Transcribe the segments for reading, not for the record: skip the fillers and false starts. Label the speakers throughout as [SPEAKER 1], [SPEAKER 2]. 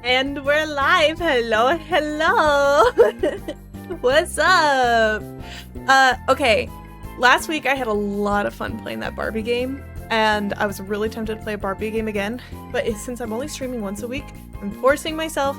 [SPEAKER 1] And we're live. Hello, hello. What's up? Okay. Last week I had a lot of fun playing that Barbie game, and I was really tempted to play a Barbie game again, but since I'm only streaming once a week, I'm forcing myself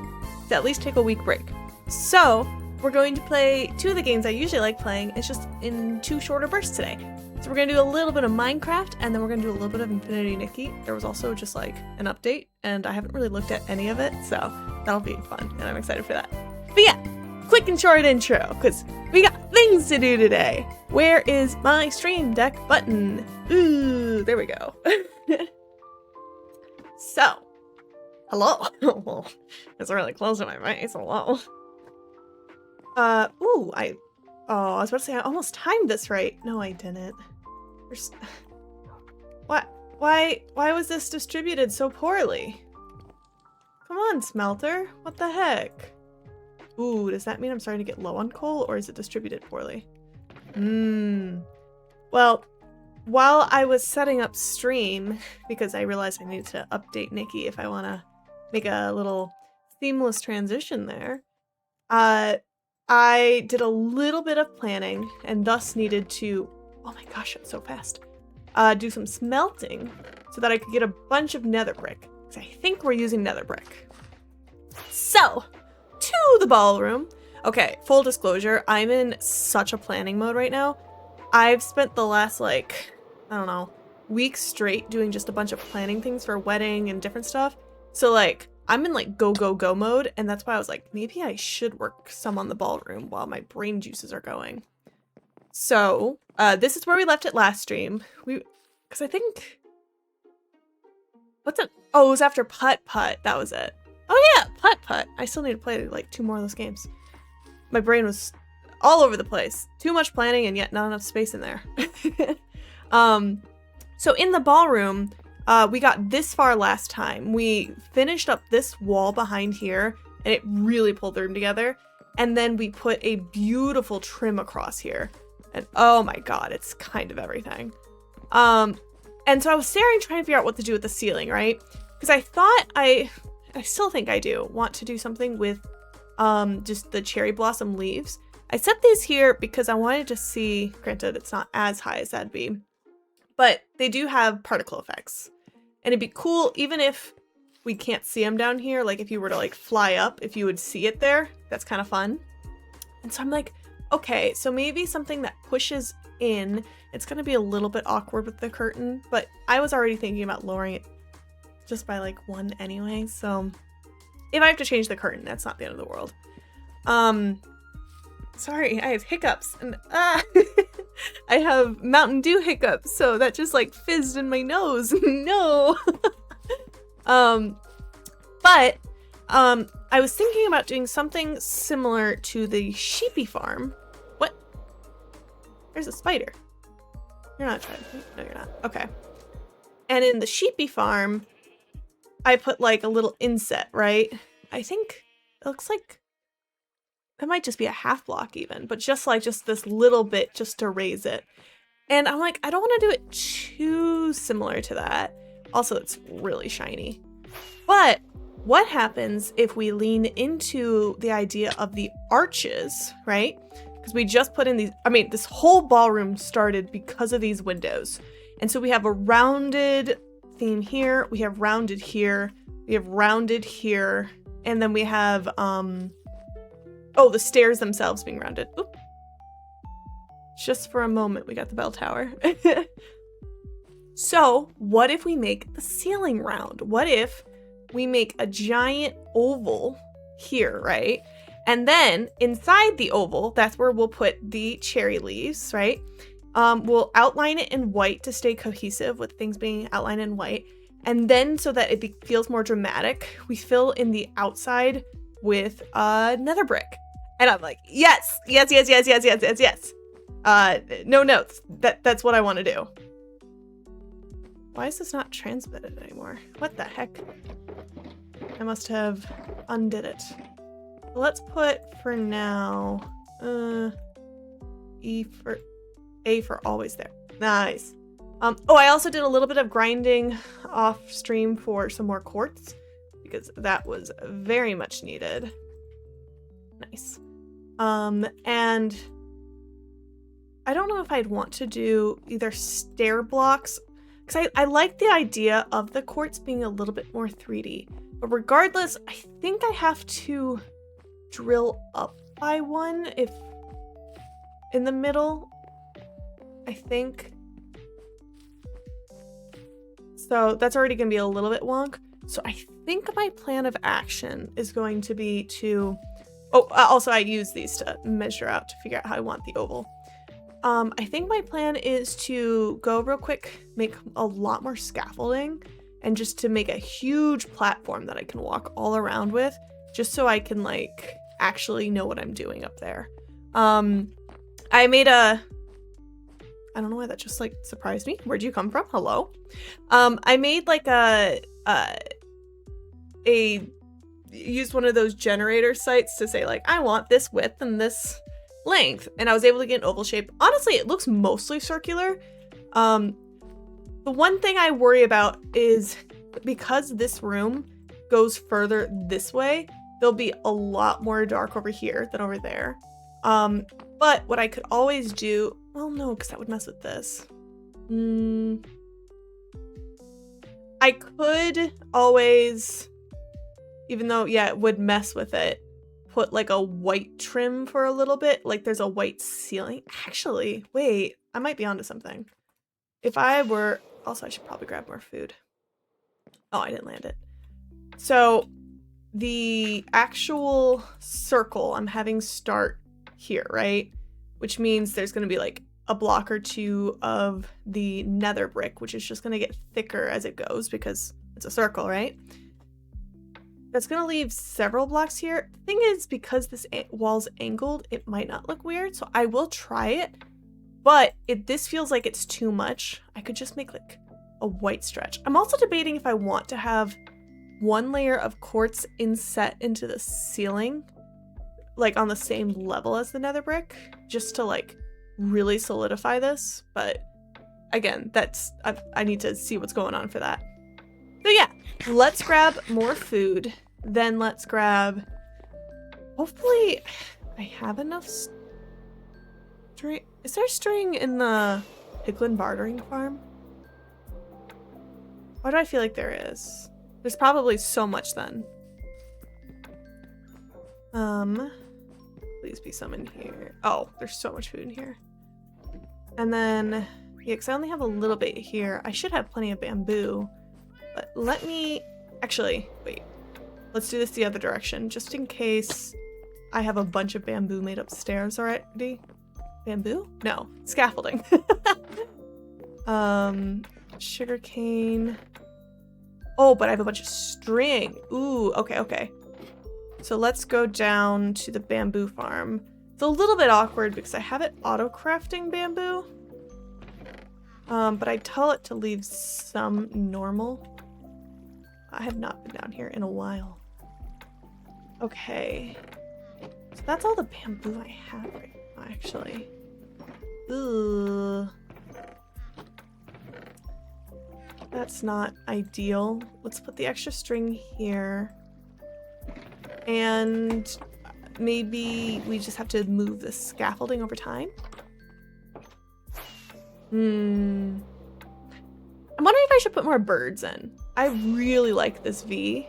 [SPEAKER 1] to at least take a week break. So, we're going to play two of the games I usually like playing. It's just in two shorter bursts today. So we're going to do a little bit of Minecraft, and then we're going to do a little bit of Infinity Nikki. There was also just like an update, and I haven't really looked at any of it, so that'll be fun, and I'm excited for that. But yeah, quick and short intro, because we got things to do today. Where is my stream deck button? Ooh, there we go. So, hello. It's really close to my face. Hello. Ooh, I was about to say I almost timed this right. No, I didn't. What? Why was this distributed so poorly? Come on, Smelter. What the heck? Ooh, does that mean I'm starting to get low on coal, or is it distributed poorly? Well, while I was setting up stream, because I realized I needed to update Nikki if I want to make a little seamless transition there, I did a little bit of planning and thus needed to, oh my gosh, it's so fast, do some smelting so that I could get a bunch of nether brick, because I think we're using nether brick. So, to the ballroom. Okay, full disclosure, I'm in such a planning mode right now. I've spent the last, like, I don't know, week straight doing just a bunch of planning things for a wedding and different stuff. So, like, I'm in, like, go, go, go mode, and that's why I was like, maybe I should work some on the ballroom while my brain juices are going. So, this is where we left it last stream. Because I think... Oh, it was after Putt-Putt. That was it. Oh yeah, Putt-Putt. I still need to play, like, 2 more of those games. My brain was all over the place. Too much planning and yet not enough space in there. So in the ballroom, we got this far last time. We finished up this wall behind here, and it really pulled the room together. And then we put a beautiful trim across here. And oh my god, it's kind of everything. And so I was staring, trying to figure out what to do with the ceiling, right? Because I thought I still think I do want to do something with just the cherry blossom leaves. I set these here because I wanted to see, granted it's not as high as that'd be, but they do have particle effects. And it'd be cool even if we can't see them down here, like if you were to like fly up, if you would see it there, that's kind of fun. And so I'm like, okay, so maybe something that pushes in. It's going to be a little bit awkward with the curtain, but I was already thinking about lowering it just by like 1 anyway, so if I have to change the curtain, that's not the end of the world. Sorry, I have hiccups, and I have Mountain Dew hiccups, so that just like fizzed in my nose. No. But I was thinking about doing something similar to the sheepy farm. What? There's a spider. You're not trying to... No, you're not. Okay. And in the sheepy farm, I put like a little inset, right? I think it looks like that might just be a half block even, but just this little bit just to raise it. And I'm like, I don't want to do it too similar to that. Also, it's really shiny. But what happens if we lean into the idea of the arches, right? Because we just put in these, I mean, this whole ballroom started because of these windows. And so we have a rounded theme here, we have rounded here, we have rounded here, and then we have, oh, the stairs themselves being rounded. Oop. Just for a moment, we got the bell tower. So, what if we make the ceiling round? What if we make a giant oval here, right? And then inside the oval, that's where we'll put the cherry leaves, right? We'll outline it in white to stay cohesive with things being outlined in white. And then so that it feels more dramatic, we fill in the outside with nether brick. And I'm like, yes. No notes. That's what I want to do. Why is this not transmitted anymore? What the heck? I must have undid it. Let's put for now, A for always there. Nice. Oh, I also did a little bit of grinding off stream for some more quartz because that was very much needed. Nice. And I don't know if I'd want to do either stair blocks, because I like the idea of the quartz being a little bit more 3D. But regardless, I think I have to drill up by one if in the middle, I think. So that's already going to be a little bit wonk. So I think my plan of action is going to be to... Oh, also I use these to measure out to figure out how I want the oval. I think my plan is to go real quick, make a lot more scaffolding, and just to make a huge platform that I can walk all around with, just so I can like actually know what I'm doing up there. I made a... I don't know why that just like surprised me. Where'd you come from? Hello. I made like used one of those generator sites to say like, I want this width and this length. And I was able to get an oval shape. Honestly, it looks mostly circular. The one thing I worry about is because this room goes further this way, there'll be a lot more dark over here than over there. But what I could always do, well, no, because that would mess with this. I could always, even though, yeah, it would mess with it, put like a white trim for a little bit. Like there's a white ceiling. Actually, wait, I might be onto something. If I were, also I should probably grab more food. Oh, I didn't land it. So the actual circle I'm having start here, right? Which means there's going to be like a block or two of the nether brick, which is just going to get thicker as it goes because it's a circle, right? That's going to leave several blocks here. Thing is, because this wall's angled, it might not look weird, so I will try it. But if this feels like it's too much, I could just make like a white stretch. I'm also debating if I want to have one layer of quartz inset into the ceiling, like on the same level as the nether brick, just to like really solidify this. But again, that's I need to see what's going on for that. So yeah, let's grab more food. Then let's grab, hopefully I have enough string. Is there string in the piglin bartering farm? Why do I feel like there is? There's probably so much then. Please be some in here. Oh, there's so much food in here. And then, yeah, because I only have a little bit here. I should have plenty of bamboo. But let me, actually, wait. Let's do this the other direction, just in case I have a bunch of bamboo made upstairs already. Bamboo? No, scaffolding. Sugarcane. Oh, but I have a bunch of string. Ooh, okay, okay. So let's go down to the bamboo farm. It's a little bit awkward because I have it auto-crafting bamboo. But I tell it to leave some normal. I have not been down here in a while. Okay. So that's all the bamboo I have right now, actually. Ugh. That's not ideal. Let's put the extra string here. And maybe we just have to move the scaffolding over time. I'm wondering if I should put more birds in. I really like this V.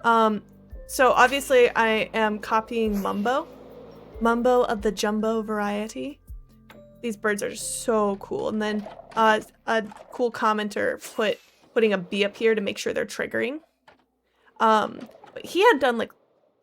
[SPEAKER 1] So obviously I am copying Mumbo. Mumbo of the jumbo variety. These birds are just so cool. And then a cool commenter putting a bee up here to make sure they're triggering. But he had done like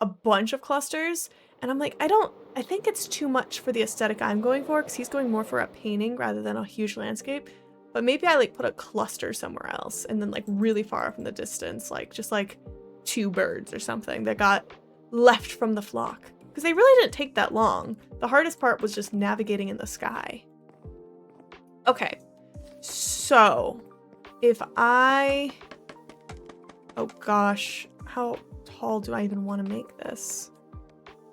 [SPEAKER 1] a bunch of clusters, and I'm like, I think it's too much for the aesthetic I'm going for, because he's going more for a painting rather than a huge landscape. But maybe I like put a cluster somewhere else, and then like really far from the distance, like just like 2 birds or something that got left from the flock. Because they really didn't take that long. The hardest part was just navigating in the sky. Okay, so if I, oh gosh, how tall do I even want to make this?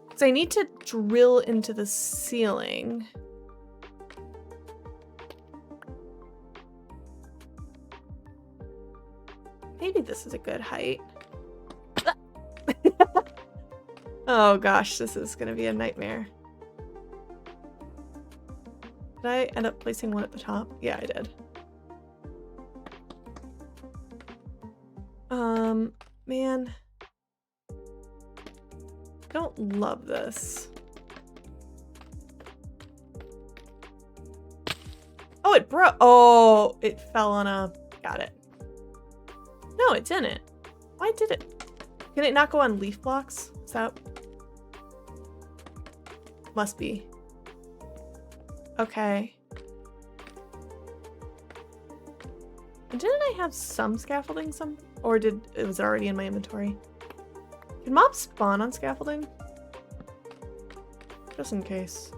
[SPEAKER 1] Because I need to drill into the ceiling. Maybe this is a good height. Oh gosh, this is gonna be a nightmare. Did I end up placing one at the top? Yeah, I did. Man. Don't love this. Oh, it broke. Oh, it fell on a... Got it. No, it didn't. Why did it? Can it not go on leaf blocks? Is that... Must be. Okay. And didn't I have some scaffolding or did it was already in my inventory? Can mobs spawn on scaffolding? Just in case.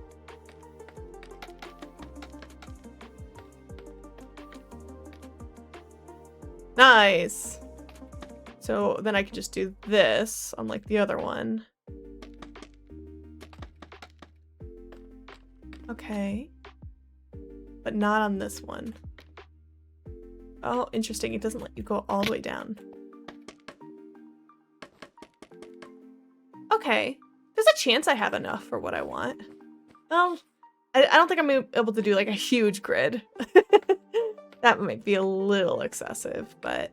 [SPEAKER 1] Nice. So then I could just do this on like the other one. Okay. But not on this one. Oh, interesting. It doesn't let you go all the way down. Okay. There's a chance I have enough for what I want. Well, I don't think I'm able to do like a huge grid. That might be a little excessive, but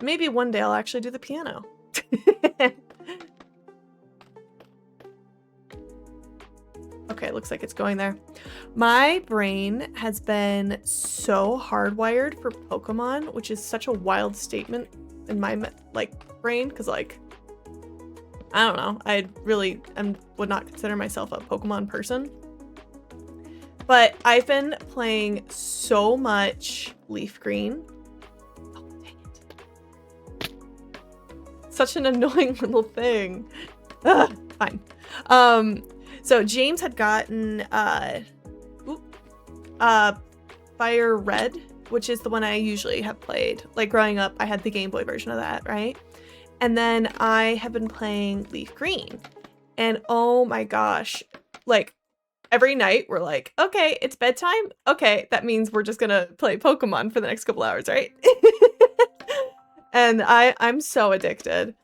[SPEAKER 1] maybe one day I'll actually do the piano. Okay, looks like it's going there. My brain has been so hardwired for Pokemon, which is such a wild statement in my brain, because like, I don't know, I really would not consider myself a Pokemon person. But I've been playing so much Leaf Green. Oh, dang it. Such an annoying little thing. Ugh, fine. So James had gotten Fire Red, which is the one I usually have played. Like growing up, I had the Game Boy version of that, right? And then I have been playing Leaf Green. And oh my gosh, like every night we're like, okay, it's bedtime. Okay, that means we're just gonna play Pokemon for the next couple hours, right? And I'm so addicted.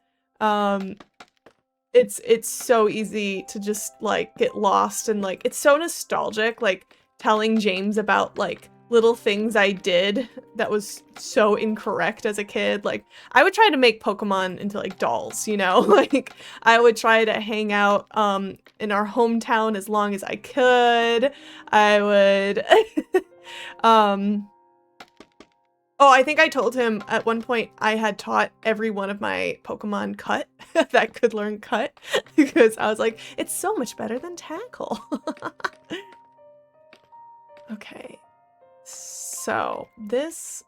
[SPEAKER 1] It's so easy to just like get lost and like it's so nostalgic, like telling James about like little things I did that was so incorrect as a kid. Like I would try to make Pokemon into like dolls, you know? Like I would try to hang out in our hometown as long as I could. I would oh, I think I told him at one point I had taught every one of my Pokemon Cut that could learn Cut because I was like, it's so much better than Tackle. Okay, so this,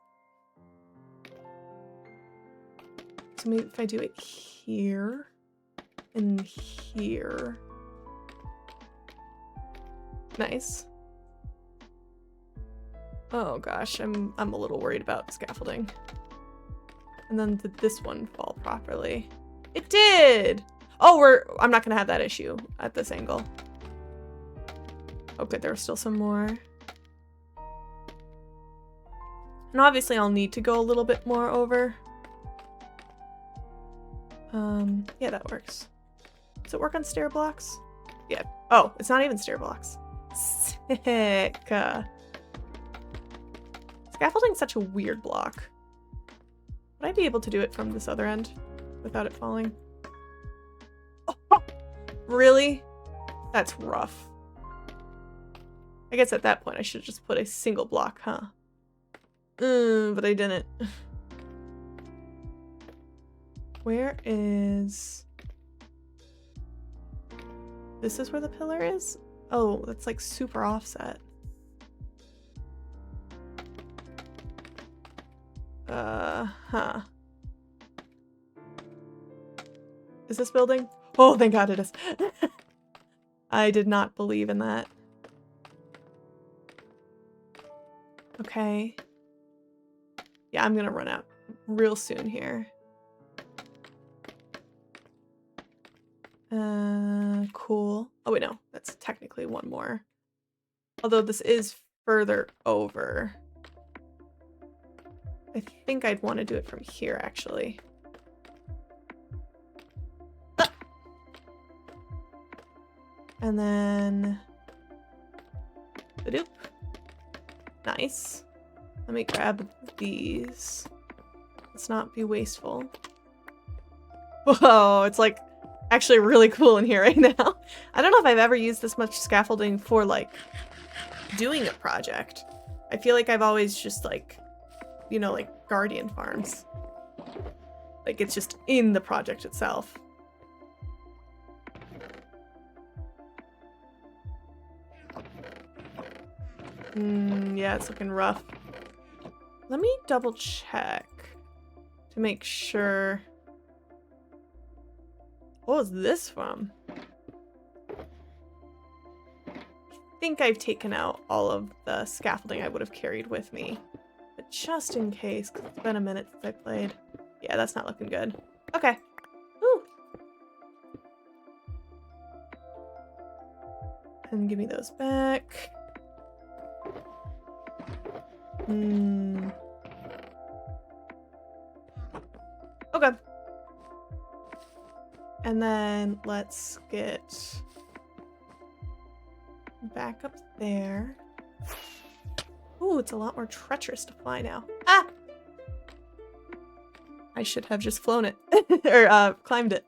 [SPEAKER 1] so maybe if I do it here and here, nice. Oh gosh, I'm a little worried about scaffolding. And then did this one fall properly? It did! Oh, I'm not gonna have that issue at this angle. Okay, there was still some more. And obviously I'll need to go a little bit more over. Yeah, that works. Does it work on stair blocks? Yeah. Oh, it's not even stair blocks. Sick. Scaffolding's such a weird block. Would I be able to do it from this other end without it falling? Oh, really? That's rough. I guess at that point I should just put a single block, huh? But I didn't. Where is... This is where the pillar is? Oh, that's like super offset. Huh. Is this building? Oh, thank God it is. I did not believe in that. Okay. Yeah, I'm gonna run out real soon here. Cool. Oh wait, no, that's technically one more. Although this is further over. I think I'd want to do it from here, actually. And then... Badoop. Nice. Let me grab these. Let's not be wasteful. Whoa, it's like actually really cool in here right now. I don't know if I've ever used this much scaffolding for like doing a project. I feel like I've always just like, you know, like guardian farms. Like it's just in the project itself. Yeah, it's looking rough. Let me double check to make sure. What was this from? I think I've taken out all of the scaffolding I would have carried with me. But just in case, because it's been a minute since I played. Yeah, that's not looking good. Okay. Ooh. And give me those back. Okay. And then let's get back up there. Ooh, it's a lot more treacherous to fly now. Ah! I should have just flown it. Or climbed it.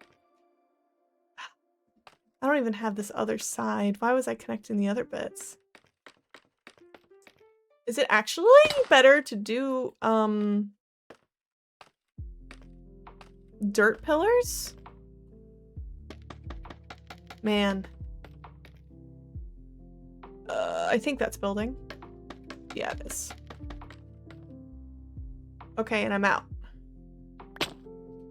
[SPEAKER 1] I don't even have this other side. Why was I connecting the other bits? Is it actually better to do dirt pillars? Man. I think that's building. Yeah, it is. Okay, and I'm out.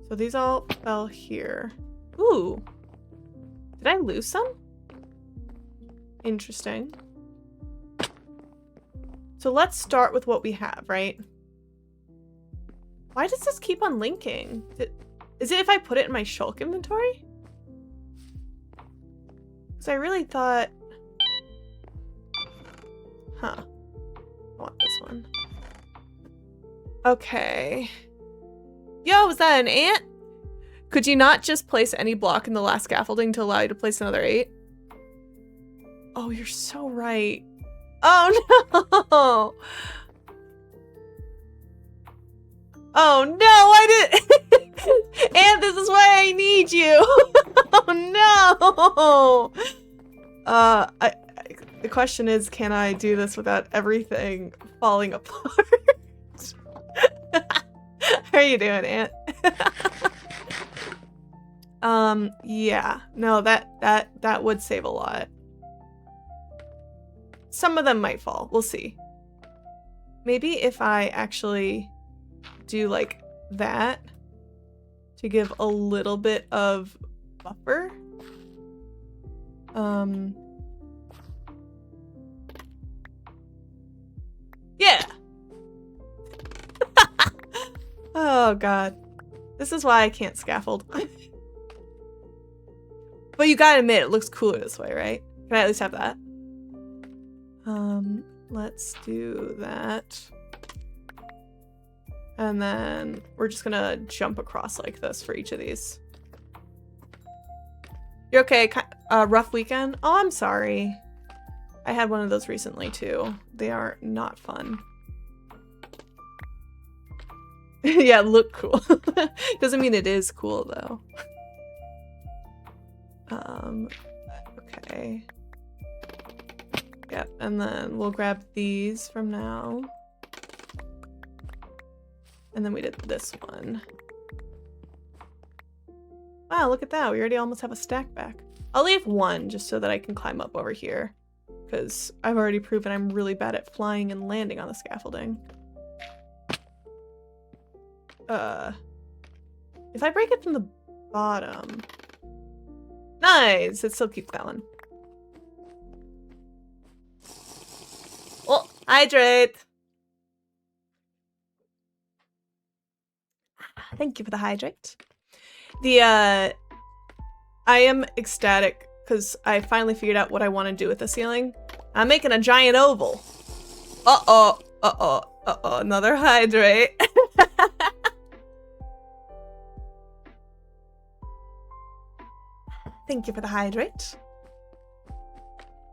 [SPEAKER 1] So these all fell here. Ooh. Did I lose some? Interesting. So let's start with what we have, right? Why does this keep on linking? Is it if I put it in my shulk inventory? Because I really thought... Huh. I want this one. Okay. Yo, was that an ant? Could you not just place any block in the last scaffolding to allow you to place another 8? Oh, you're so right. Oh no! Oh no, I did. And this is why I need you. Oh no! The question is, can I do this without everything falling apart? How are you doing, Ant? Yeah. No, that would save a lot. Some of them might fall. We'll see. Maybe if I actually do like that to give a little bit of buffer. Yeah. Oh god. This is why I can't scaffold. But you gotta admit, it looks cooler this way, right? Can I at least have that? Let's do that. And then we're just gonna jump across like this for each of these. You're okay? Rough weekend? Oh, I'm sorry. I had one of those recently too. They are not fun. Yeah, look cool. Doesn't mean it is cool though. Okay. Yep, and then we'll grab these from now. And then we did this one. Wow, look at that. We already almost have a stack back. I'll leave one just so that I can climb up over here. Because I've already proven I'm really bad at flying and landing on the scaffolding. If I break it from the bottom... Nice! It still keeps going. Oh, hydrate! Thank you for the hydrate. I am ecstatic because I finally figured out what I want to do with the ceiling. I'm making a giant oval. Uh-oh, uh-oh, uh-oh, another hydrate. Thank you for the hydrate.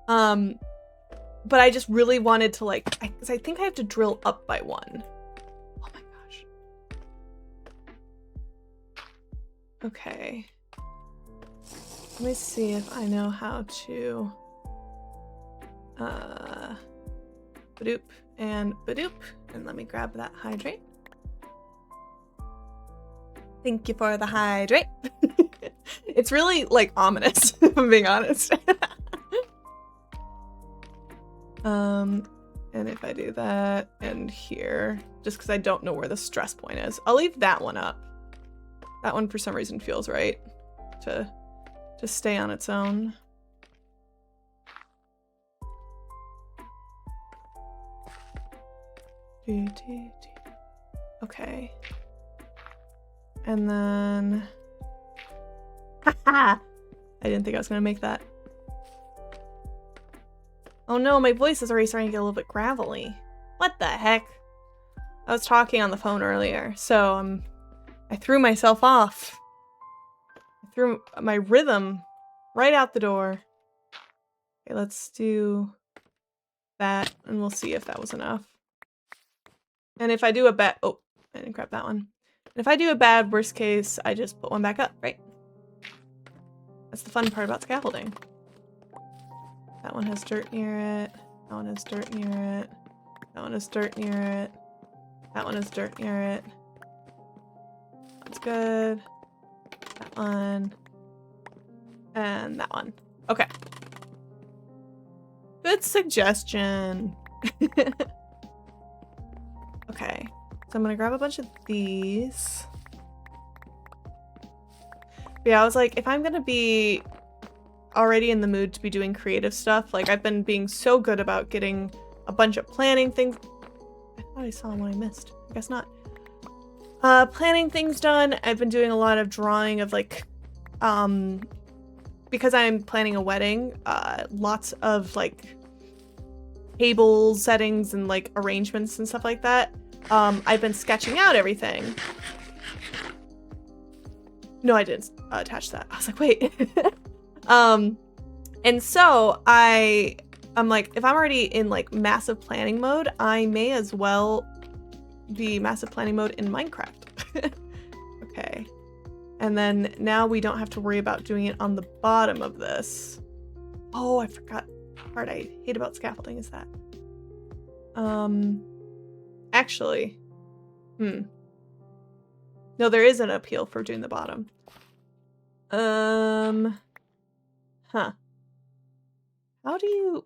[SPEAKER 1] But I just really wanted to like, because I think I have to drill up by 1. Oh my gosh. Okay. Let me see if I know how to badoop and badoop, and let me grab that hydrate. Thank you for the hydrate. It's really like ominous, if I'm being honest. And if I do that and here, just because I don't know where the stress point is, I'll leave that one up. That one for some reason feels right to stay on its own. Okay. And then... I didn't think I was gonna make that. Oh no, my voice is already starting to get a little bit gravelly. What the heck? I was talking on the phone earlier, so I threw myself off. I threw my rhythm right out the door. Okay, let's do that, and we'll see if that was enough. And if I do a bad... Oh, I didn't grab that one. And if I do a bad worst case, I just put one back up, right? That's the fun part about scaffolding. That one has dirt near it. That one has dirt near it. That one has dirt near it. That one has dirt near it. That's good. That one. And that one. Okay. Good suggestion. Okay. So I'm gonna grab a bunch of these. But yeah, I was like, if I'm gonna be already in the mood to be doing creative stuff, like I've been being so good about getting a bunch of planning things. I thought I saw one I missed. I guess not. Planning things done. I've been doing a lot of drawing of like, because I'm planning a wedding, lots of like table settings and like arrangements and stuff like that. I've been sketching out everything. No, I didn't attach that. I was like, wait. And so I'm like, if I'm already in like massive planning mode, I may as well be massive planning mode in Minecraft. Okay. And then now we don't have to worry about doing it on the bottom of this. Oh, I forgot the part I hate about scaffolding is that. Actually, no, there is an appeal for doing the bottom. Huh. How do you...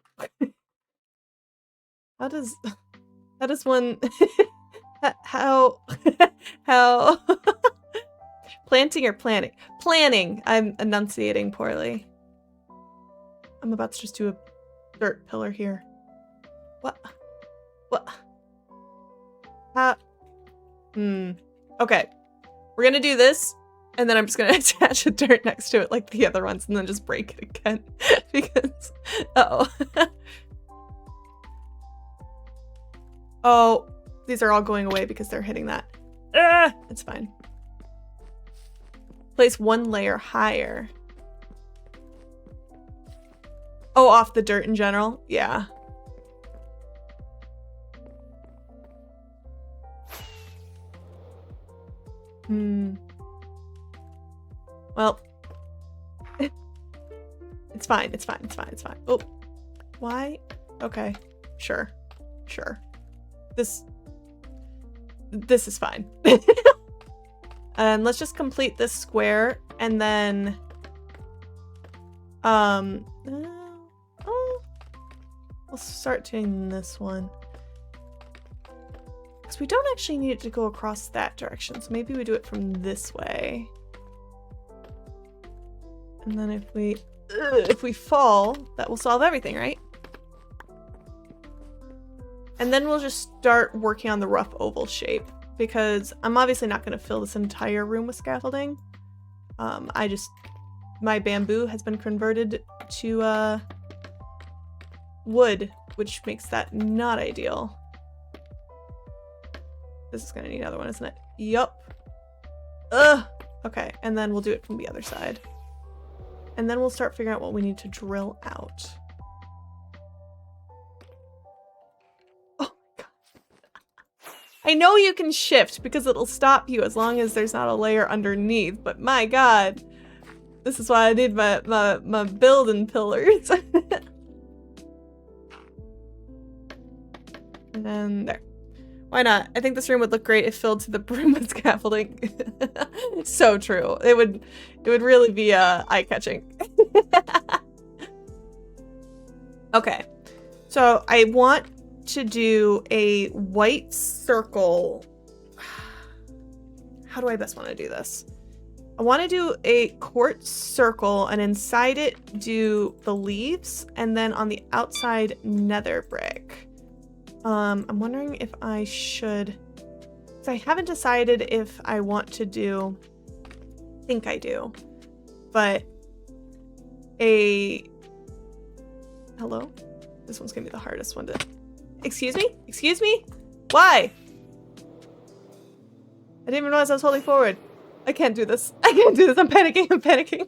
[SPEAKER 1] how does one... how... Planting or planning? Planning! I'm enunciating poorly. I'm about to just do a dirt pillar here. What? Okay. We're gonna do this, and then I'm just gonna attach a dirt next to it like the other ones, and then just break it again. Because... Oh, these are all going away because they're hitting that. It's fine. Place one layer higher. Oh, off the dirt in general? Yeah. Well, it's fine. It's fine. It's fine. It's fine. Oh, why? Okay, sure. This is fine. And let's just complete this square, and then, we'll start doing this one. Because we don't actually need it to go across that direction, so maybe we do it from this way. And then if we fall, that will solve everything, right? And then we'll just start working on the rough oval shape, because I'm obviously not going to fill this entire room with scaffolding. My bamboo has been converted to wood, which makes that not ideal. This is going to need another one, isn't it? Yup. Okay, and then we'll do it from the other side. And then we'll start figuring out what we need to drill out. I know you can shift because it'll stop you as long as there's not a layer underneath, but my god. This is why I need my building pillars. And there. Why not? I think this room would look great if filled to the brim with scaffolding. So true. It would really be eye-catching. Okay. So I want to do a white circle. How do I best want to do this? I want to do a quartz circle and inside it do the leaves and then on the outside nether brick. I'm wondering if I should, because I haven't decided if I want to do, I think I do, but hello? This one's gonna be the hardest one to, excuse me? Excuse me? Why? I didn't even realize I was holding forward. I can't do this. I can't do this. I'm panicking. I'm panicking.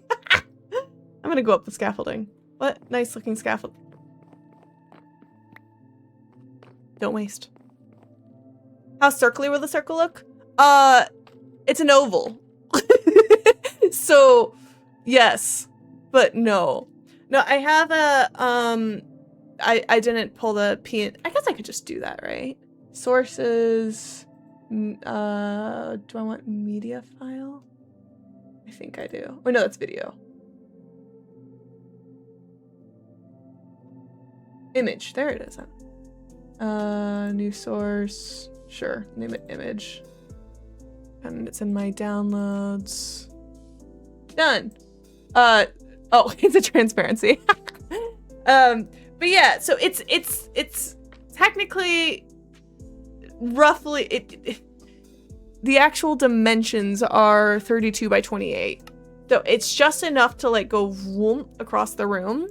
[SPEAKER 1] I'm gonna go up the scaffolding. What? Nice looking scaffold. Don't waste. How circly will the circle look? It's an oval. So, yes, but no. No, I have a, I didn't pull the P. I guess I could just do that, right? Sources. Do I want media file? I think I do. Oh no, that's video. Image. There it is. New source. Sure. Name it image. And it's in my downloads. Done. Oh, it's a transparency. But yeah, so it's technically roughly the actual dimensions are 32 by 28. So it's just enough to like go vroom across the room.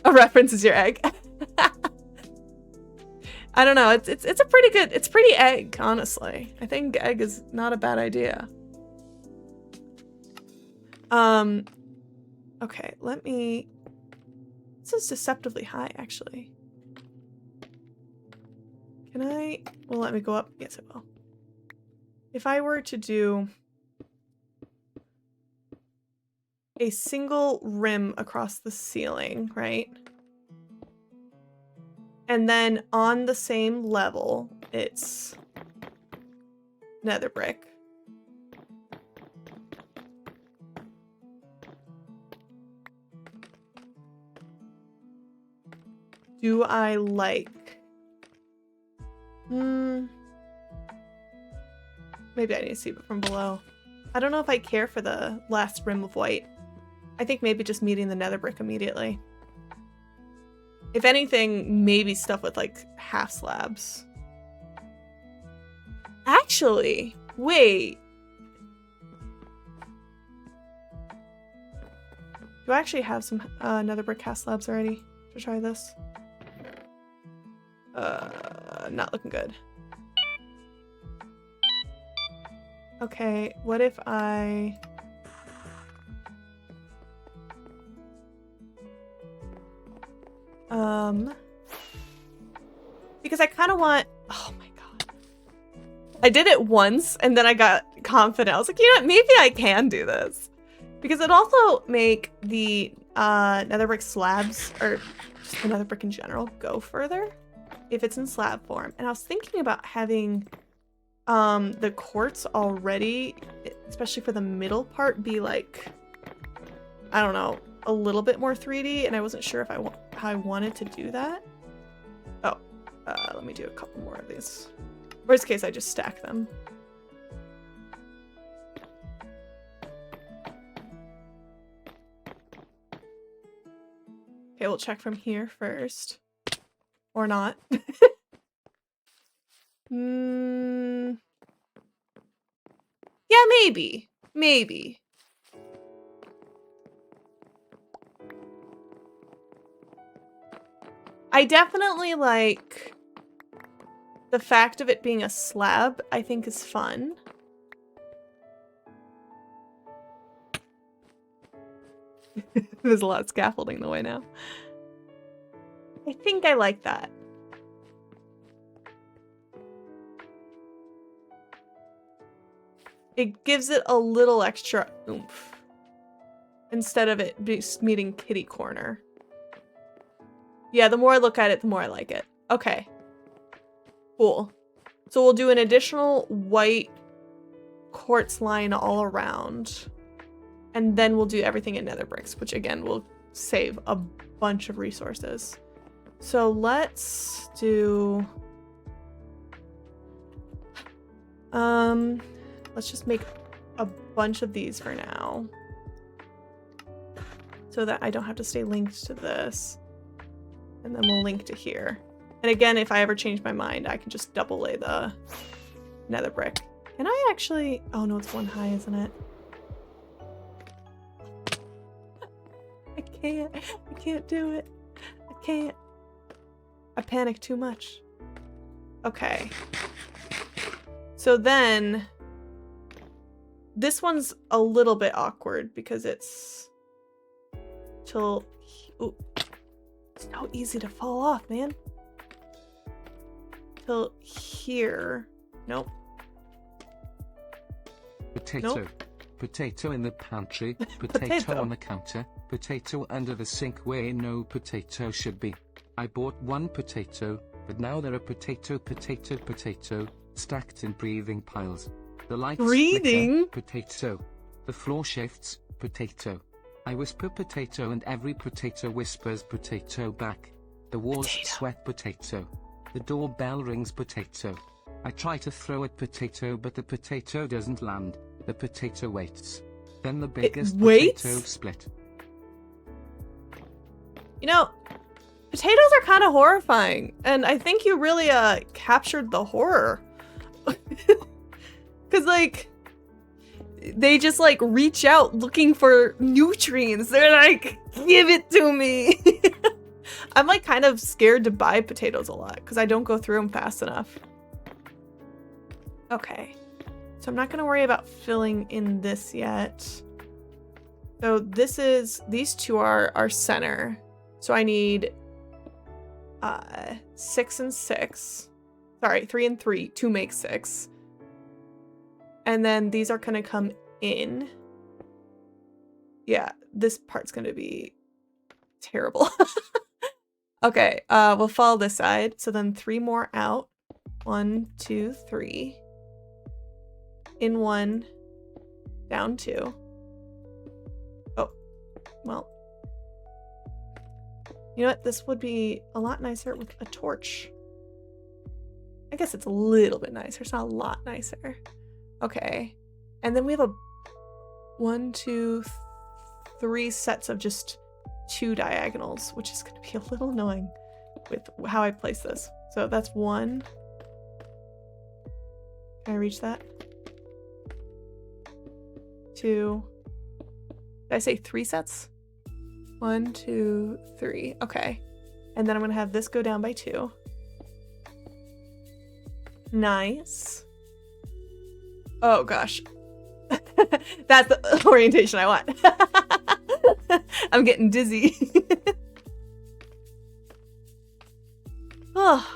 [SPEAKER 1] A reference is your egg. I don't know. It's a pretty good. It's pretty egg, honestly. I think egg is not a bad idea. Okay, let me. This is deceptively high, actually. Can I? Well, let me go up. Yes, it will. If I were to do a single rim across the ceiling, right? And then on the same level, it's nether brick. Do I like? Maybe I need to see it from below. I don't know if I care for the last rim of white. I think maybe just meeting the nether brick immediately. If anything, maybe stuff with like half slabs. Actually, wait. Do I actually have some nether brick half slabs already to try this? Not looking good. Okay, what if I... because I kind of want, oh my god. I did it once and then I got confident. I was like, you know what, maybe I can do this. Because it also make the nether brick slabs, or just the nether brick in general, go further if it's in slab form. And I was thinking about having the quartz already, especially for the middle part, be like, I don't know, a little bit more 3D, and I wasn't sure if how I wanted to do that. Oh, let me do a couple more of these. Worst case, I just stack them. Okay, we'll check from here first. Or not. Yeah, maybe. Maybe. I definitely like the fact of it being a slab, I think is fun. There's a lot of scaffolding in the way now. I think I like that. it gives it a little extra oomph instead of it meeting kitty corner. Yeah, the more I look at it, the more I like it. Okay. Cool. So we'll do an additional white quartz line all around. And then we'll do everything in nether bricks, which again will save a bunch of resources. So let's do... let's just make a bunch of these for now. So that I don't have to stay linked to this. And then we'll link to here. And again, if I ever change my mind, I can just double lay the nether brick. Can I actually... Oh no, it's one high, isn't it? I can't do it. I can't. I panic too much. Okay. So then... This one's a little bit awkward because it's... Till... Ooh. It's so easy to fall off, man. Till here. Nope.
[SPEAKER 2] Potato.
[SPEAKER 1] Nope.
[SPEAKER 2] Potato in the pantry. Potato on the counter. Potato under the sink where no potato should be. I bought one potato, but now there are potato stacked in breathing piles. The lights flicker, potato. The floor shifts, potato. I whisper potato and every potato whispers potato back. The walls sweat potato. The doorbell rings potato. I try to throw at potato but the potato doesn't land. The potato waits. Then the biggest potato split.
[SPEAKER 1] You know, potatoes are kind of horrifying. And I think you really captured the horror. Because like... They just like reach out looking for nutrients. They're like, give it to me. I'm like kind of scared to buy potatoes a lot because I don't go through them fast enough. Okay. So I'm not going to worry about filling in this yet. So this is, these two are our center. So I need 6 and 6. Sorry, 3 and 3 to make 6. And then these are gonna come in. Yeah, this part's gonna be terrible. Okay, we'll follow this side. So then 3 more out. 1, 2, 3. In 1, down 2. Oh, well. You know what? This would be a lot nicer with a torch. I guess it's a little bit nicer. It's not a lot nicer. Okay, and then we have a 1, 2, 3 sets of just 2 diagonals, which is going to be a little annoying with how I place this. So that's 1. Can I reach that? 2. Did I say 3 sets? 1, 2, 3. Okay, and then I'm going to have this go down by 2. Nice. Oh gosh. That's the orientation I want. I'm getting dizzy. Oh.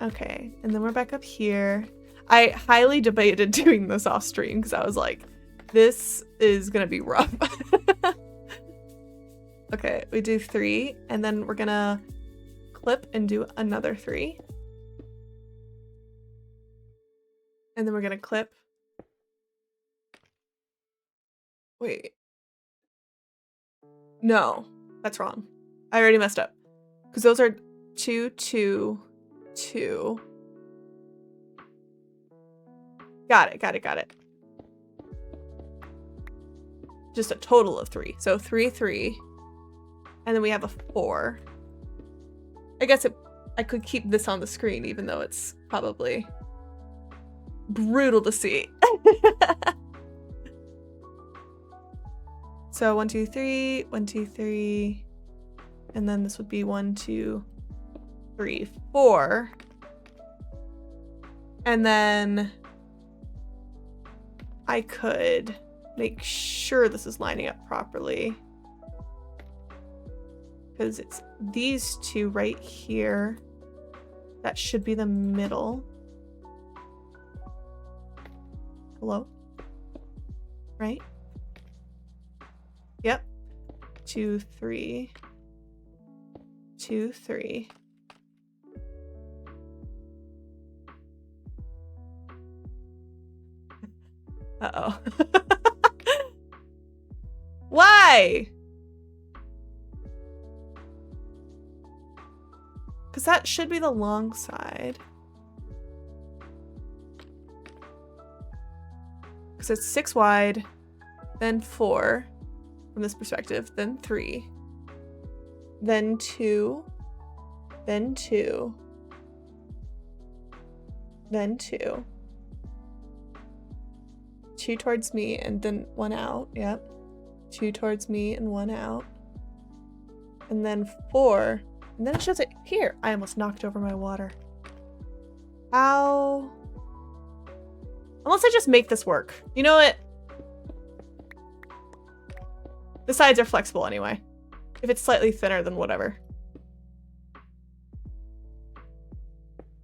[SPEAKER 1] Okay, and then we're back up here. I highly debated doing this off stream because I was like, this is gonna be rough. Okay, we do 3, and then we're gonna clip and do another 3. And then we're gonna clip. Wait. No, that's wrong. I already messed up. Because those are 2, 2, 2. Got it. Just a total of 3. So 3, 3. And then we have a 4. I guess I could keep this on the screen even though it's probably brutal to see. So 1, 2, 3, 1, 2, 3, and then this would be 1, 2, 3, 4, and then I could make sure this is lining up properly because it's these 2 right here. That should be the middle. Hello? Right? Yep. 2, 3. 2, 3. Uh-oh. Why? Because that should be the long side. Because it's 6 wide, then 4 from this perspective, then 3, then 2, then 2, then 2. 2 towards me and then 1 out. Yep. 2 towards me and 1 out. And then 4. And then it shows it here. I almost knocked over my water. How? Unless I just make this work. You know what? The sides are flexible anyway. If it's slightly thinner, then whatever.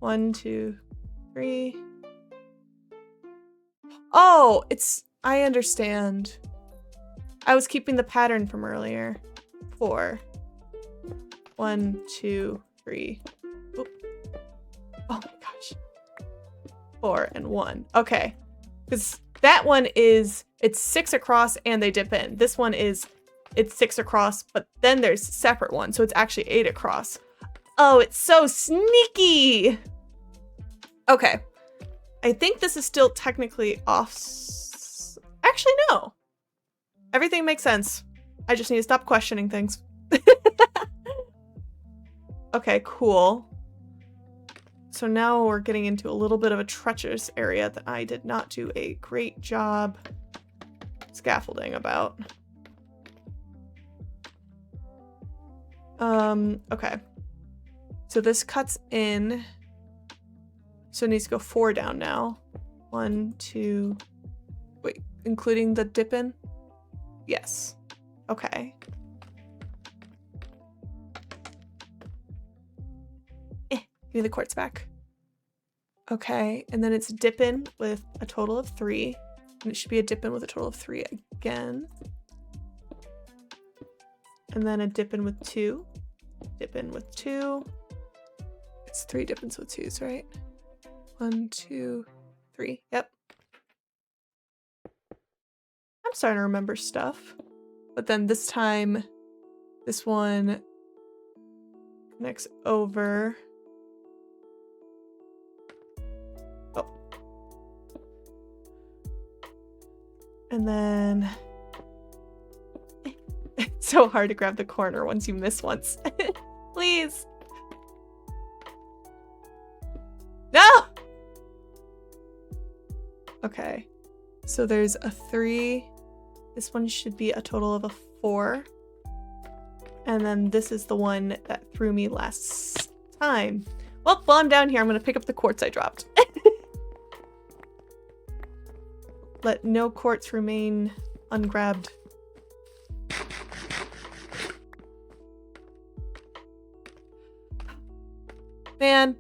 [SPEAKER 1] 1, 2, 3. Oh, I understand. I was keeping the pattern from earlier. 4. 1, 2, 3. Oop. Oh my gosh. 4 and 1. Okay. Because that one it's 6 across and they dip in. This one it's 6 across, but then there's a separate one. So it's actually 8 across. Oh, it's so sneaky. Okay. I think this is still technically off. Actually, no. Everything makes sense. I just need to stop questioning things. Okay, cool. So now we're getting into a little bit of a treacherous area that I did not do a great job scaffolding about. Okay. So this cuts in. So it needs to go 4 down now. 1, 2, wait, including the dip in? Yes. Okay. Give me the quartz back. Okay, and then it's a dip in with a total of 3. And it should be a dip in with a total of 3 again. And then a dip in with 2. Dip in with 2. It's 3 dip ins with 2s, right? 1, 2, 3. Yep. I'm starting to remember stuff. But then this time, this one connects over. Oh. And then it's so hard to grab the corner once you miss once. Please. No! Okay. So there's a 3. This one should be a total of a 4. And then this is the one that threw me last time. Well, while I'm down here, I'm going to pick up the quartz I dropped. Let no quartz remain ungrabbed. Man,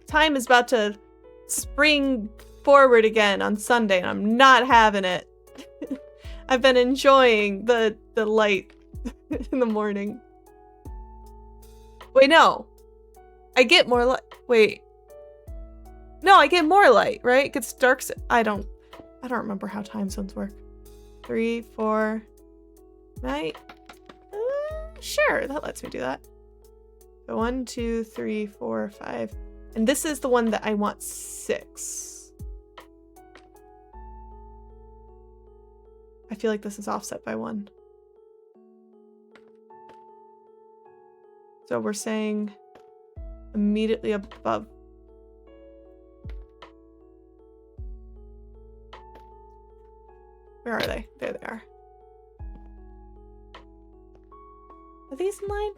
[SPEAKER 1] time is about to spring forward again on Sunday, and I'm not having it. I've been enjoying the light in the morning. Wait, no. I get more light. Wait. No, I get more light, right? It gets dark. I don't remember how time zones work. 3, 4, night. Sure, that lets me do that. So 1, 2, 3, 4, 5. And this is the one that I want 6. I feel like this is offset by 1. So we're saying immediately above. Where are they? There they are. Are these in line?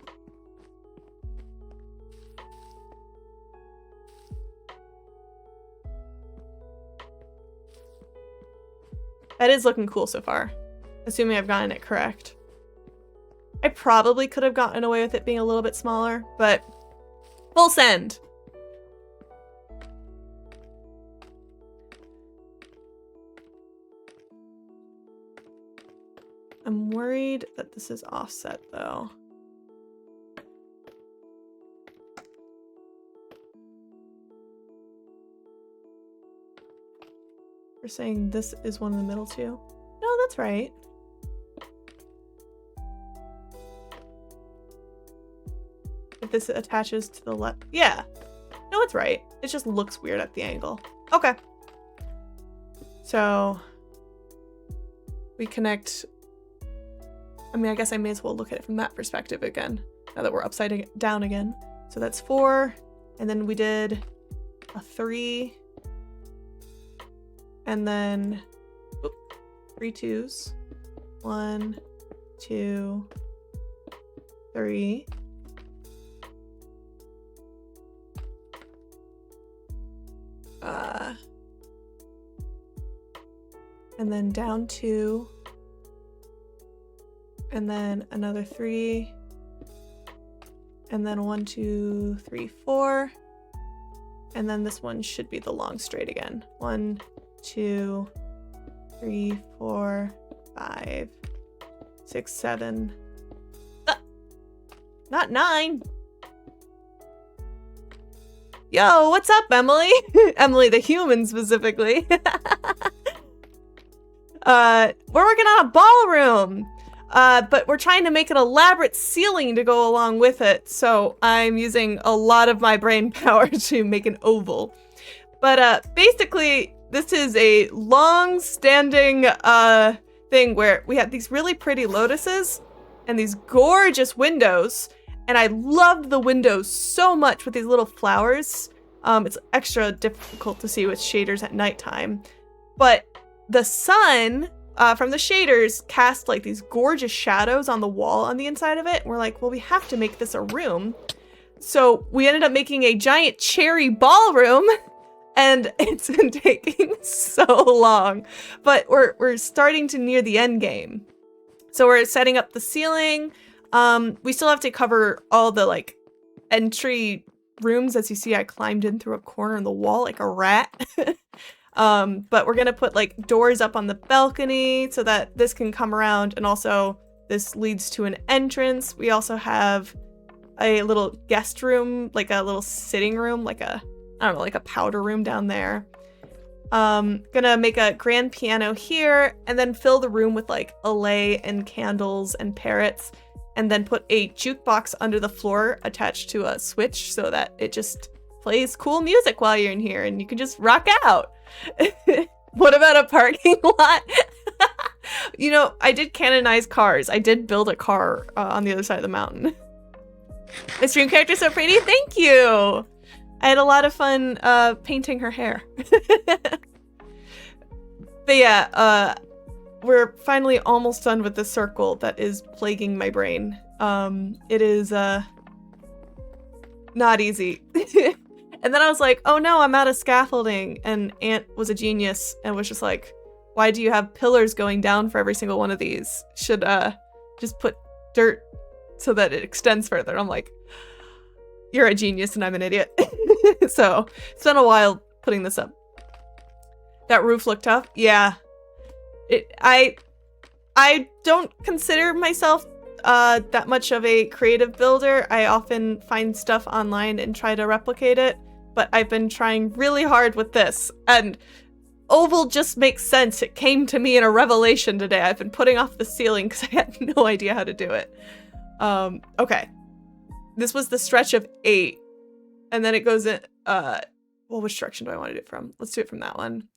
[SPEAKER 1] That is looking cool so far, assuming I've gotten it correct. I probably could have gotten away with it being a little bit smaller, but full send. I'm worried that this is offset though. We're saying this is one in the middle too. No, that's right. If this attaches to the left. Yeah. No, it's right. It just looks weird at the angle. Okay. So we connect. I mean, I guess I may as well look at it from that perspective again, now that we're upside down again. So that's 4. And then we did a 3. And then 3 2s. 1, 2, 3. And then down 2. And then another 3. And then 1, 2, 3, 4. And then this one should be the long straight again. 1, 2, 3, 4, 5, 6, 7. Not 9. Yo, what's up, Emily? Emily the human specifically. We're working on a ballroom. But we're trying to make an elaborate ceiling to go along with it. So I'm using a lot of my brain power to make an oval. But basically, this is a long-standing thing where we have these really pretty lotuses and these gorgeous windows. And I loved the windows so much with these little flowers. It's extra difficult to see with shaders at nighttime. But the sun from the shaders cast like these gorgeous shadows on the wall on the inside of it. We're like, well, we have to make this a room. So we ended up making a giant cherry ballroom. And it's been taking so long. But we're starting to near the end game. So we're setting up the ceiling. We still have to cover all the like entry rooms. As you see, I climbed in through a corner in the wall like a rat. But we're gonna put like doors up on the balcony so that this can come around, and also this leads to an entrance. We also have a little guest room, like a little sitting room, like a, I don't know, like a powder room down there. Gonna make a grand piano here and then fill the room with like a lei and candles and parrots, and then put a jukebox under the floor attached to a switch so that it just plays cool music while you're in here and you can just rock out. What about a parking lot? You know, I did canonize cars. I did build a car on the other side of the mountain. My stream character's so pretty. Thank you. I had a lot of fun painting her hair. But yeah, we're finally almost done with the circle that is plaguing my brain. It is not easy. And then I was like, oh no, I'm out of scaffolding. And Ant was a genius and was just like, why do you have pillars going down for every single one of these? Should just put dirt so that it extends further. I'm like, you're a genius and I'm an idiot. So it's been a while putting this up. That roof looked tough. Yeah. I don't consider myself that much of a creative builder. I often find stuff online and try to replicate it, but I've been trying really hard with this, and oval just makes sense. It came to me in a revelation today. I've been putting off the ceiling because I had no idea how to do it. Okay. This was the stretch of 8, and then it goes in, well, which direction do I want to do it from? Let's do it from that one.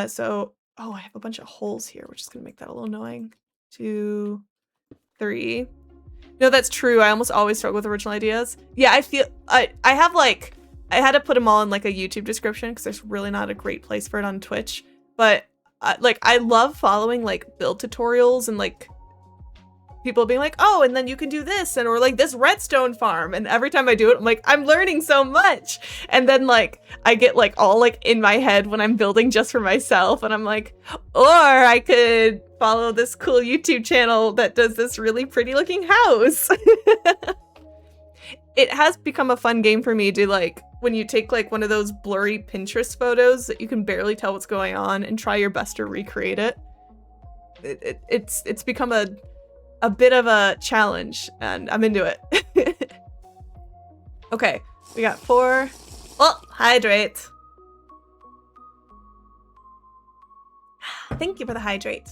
[SPEAKER 1] So, oh, I have a bunch of holes here, which is going to make that a little annoying. 2, 3. No, that's true. I almost always struggle with original ideas. Yeah, I feel, I have like, I had to put them all in like a YouTube description because there's really not a great place for it on Twitch. But like, I love following like build tutorials and like people being like, oh, and then you can do this, and or like this redstone farm. And every time I do it, I'm like, I'm learning so much. And then like, I get like all like in my head when I'm building just for myself. And I'm like, or I could follow this cool YouTube channel that does this really pretty looking house. It has become a fun game for me to like, when you take like one of those blurry Pinterest photos that you can barely tell what's going on and try your best to recreate it. it's become a bit of a challenge, and I'm into it. Okay, we got 4. Oh, hydrate. Thank you for the hydrate.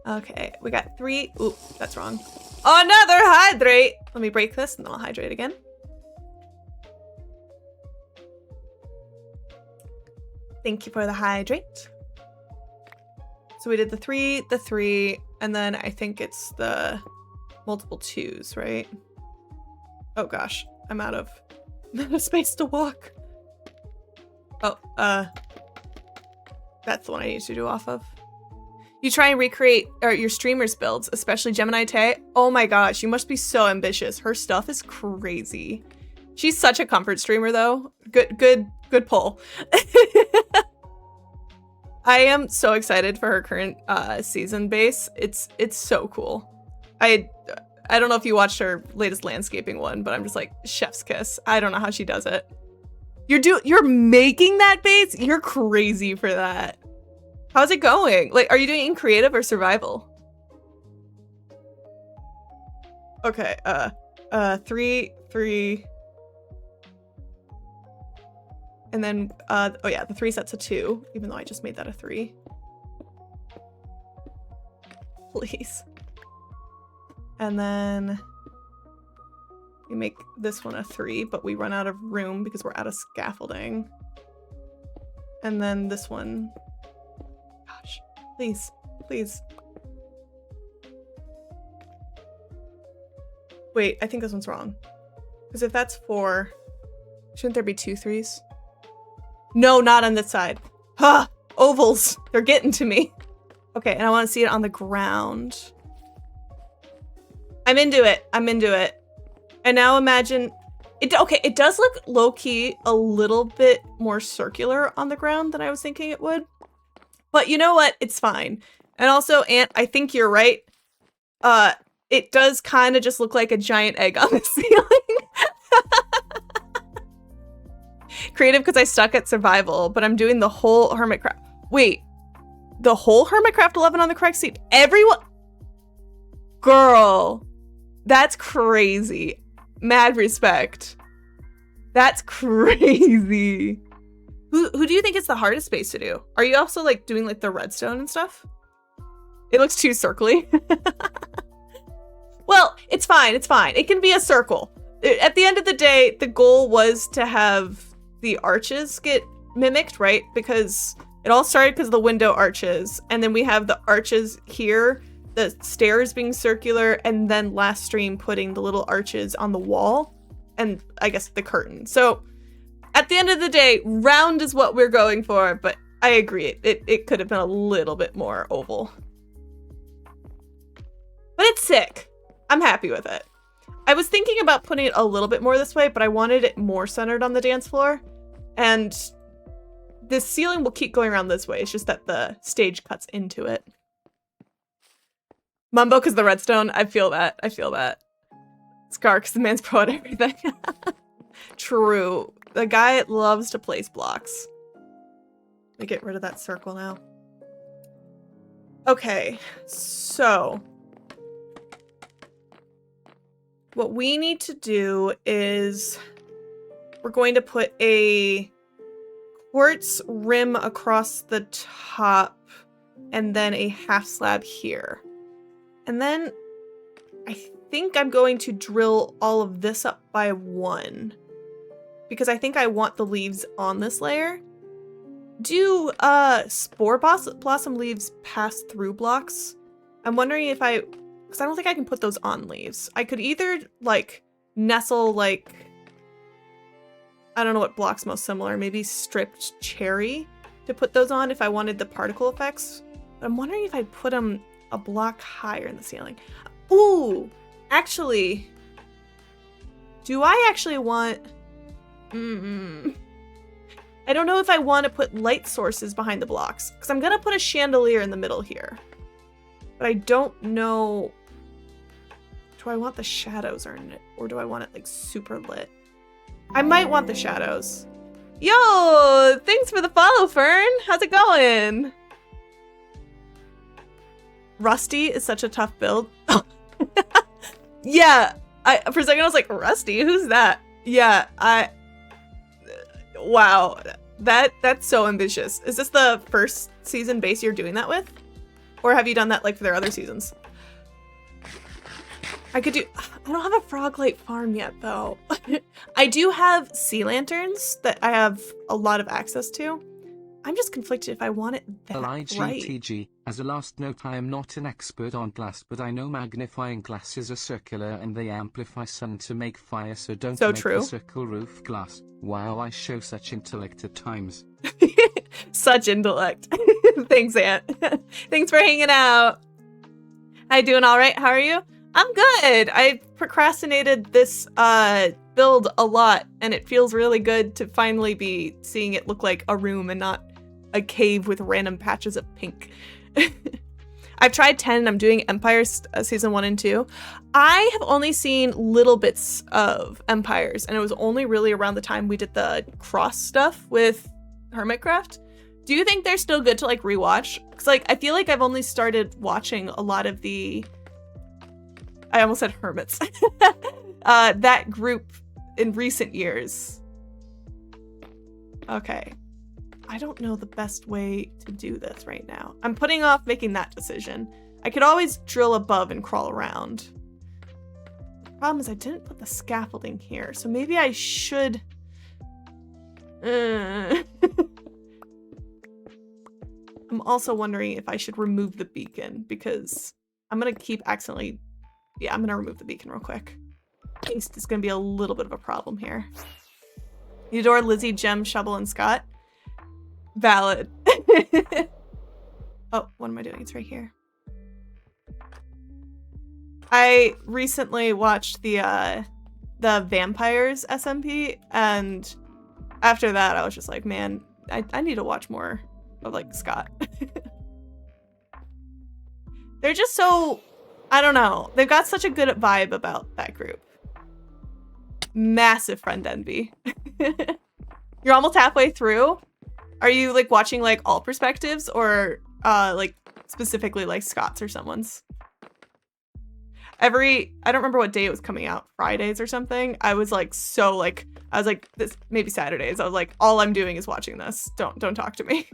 [SPEAKER 1] Okay, we got 3. Ooh, that's wrong. Another hydrate. Let me break this and then I'll hydrate again. Thank you for the hydrate. So we did the 3, and then I think it's the multiple 2s, right? Oh gosh, I'm out of space to walk. Oh, that's the one I need to do off of. You try and recreate your streamer's builds, especially Gemini Tay. Oh my gosh, you must be so ambitious. Her stuff is crazy. She's such a comfort streamer though. Good pull. I am so excited for her current season base. It's so cool. I don't know if you watched her latest landscaping one, but I'm just like, chef's kiss. I don't know how she does it. You're making that base? You're crazy for that. How's it going? Like, are you doing it in creative or survival? Okay, 3. And then, oh yeah, the 3 sets of 2, even though I just made that a 3. Please. And then we make this one a 3, but we run out of room because we're out of scaffolding. And then this one, gosh, please, please. Wait, I think this one's wrong. Because if that's 4, shouldn't there be 2 3s? No, not on this side. Huh, ovals, they're getting to me. Okay, and I want to see it on the ground. I'm into it. I'm into it. And now imagine it. Okay, it does look low-key a little bit more circular on the ground than I was thinking it would. But you know what? It's fine. And also, Ant, I think you're right. It does kind of just look like a giant egg on the ceiling. Creative because I stuck at survival, but I'm doing the whole Hermitcraft. Wait, the whole Hermitcraft 11 on the correct seat? Everyone? Girl, that's crazy. Mad respect. That's crazy. Who do you think is the hardest base to do? Are you also like doing like the redstone and stuff? It looks too circly. Well, it's fine. It's fine. It can be a circle. At the end of the day, the goal was to have the arches get mimicked, right? Because it all started because of the window arches, and then we have the arches here, the stairs being circular, and then last stream putting the little arches on the wall, and I guess the curtain. So at the end of the day, round is what we're going for, but I agree, it could have been a little bit more oval. But it's sick. I'm happy with it. I was thinking about putting it a little bit more this way, but I wanted it more centered on the dance floor. And the ceiling will keep going around this way. It's just that the stage cuts into it. Mumbo because the redstone. I feel that. I feel that. Scar because the man's pro at everything. True. The guy loves to place blocks. Let me get rid of that circle now. Okay, so what we need to do is we're going to put a quartz rim across the top and then a half slab here. And then I think I'm going to drill all of this up by 1 because I think I want the leaves on this layer. Do spore blossom leaves pass through blocks? I'm wondering if because I don't think I can put those on leaves. I could either like nestle like, I don't know what block's most similar, maybe stripped cherry to put those on if I wanted the particle effects. But I'm wondering if I'd put them a block higher in the ceiling. Ooh, actually, do I actually want, I don't know if I want to put light sources behind the blocks because I'm gonna put a chandelier in the middle here. But I don't know, do I want the shadows or do I want it like super lit? I might want the shadows. Yo, thanks for the follow, Fern. How's it going? Rusty is such a tough build. Yeah, for a second I was like, Rusty? Who's that? Yeah, wow, that's so ambitious. Is this the first season base you're doing that with? Or have you done that like for their other seasons? I don't have a frog light farm yet though. I do have sea lanterns that I have a lot of access to. I'm just conflicted if I want it that right.
[SPEAKER 2] LIGTG, as a last note, I am not an expert on glass, but I know magnifying glasses are circular and they amplify sun to make fire, so don't make the circle roof glass. Wow, I show such intellect at times.
[SPEAKER 1] Such intellect. Thanks, Aunt. Thanks for hanging out. How you doing? All right? How are you? I'm good. I procrastinated this build a lot, and it feels really good to finally be seeing it look like a room and not a cave with random patches of pink. I've tried 10. I'm doing Empires season 1 and 2. I have only seen little bits of Empires, and it was only really around the time we did the cross stuff with Hermitcraft. Do you think they're still good to like rewatch? Because like I feel like I've only started watching a lot of the, I almost said hermits, that group in recent years. Okay. I don't know the best way to do this right now. I'm putting off making that decision. I could always drill above and crawl around. The problem is I didn't put the scaffolding here, so maybe I should... I'm also wondering if I should remove the beacon, because I'm gonna keep accidentally... Yeah, I'm gonna remove the beacon real quick. Haste is gonna be a little bit of a problem here. Eudora, Lizzie, Jem, Shovel, and Scott. Valid. Oh, what am I doing? It's right here. I recently watched the Vampires SMP, and after that I was just like, man, I need to watch more of like Scott. They're just so, I don't know. They've got such a good vibe about that group. Massive friend envy. You're almost halfway through. Are you like watching like all perspectives or like specifically like Scott's or someone's? I don't remember what day it was coming out, Fridays or something. I was like this, maybe Saturdays. I was like, all I'm doing is watching this. Don't talk to me.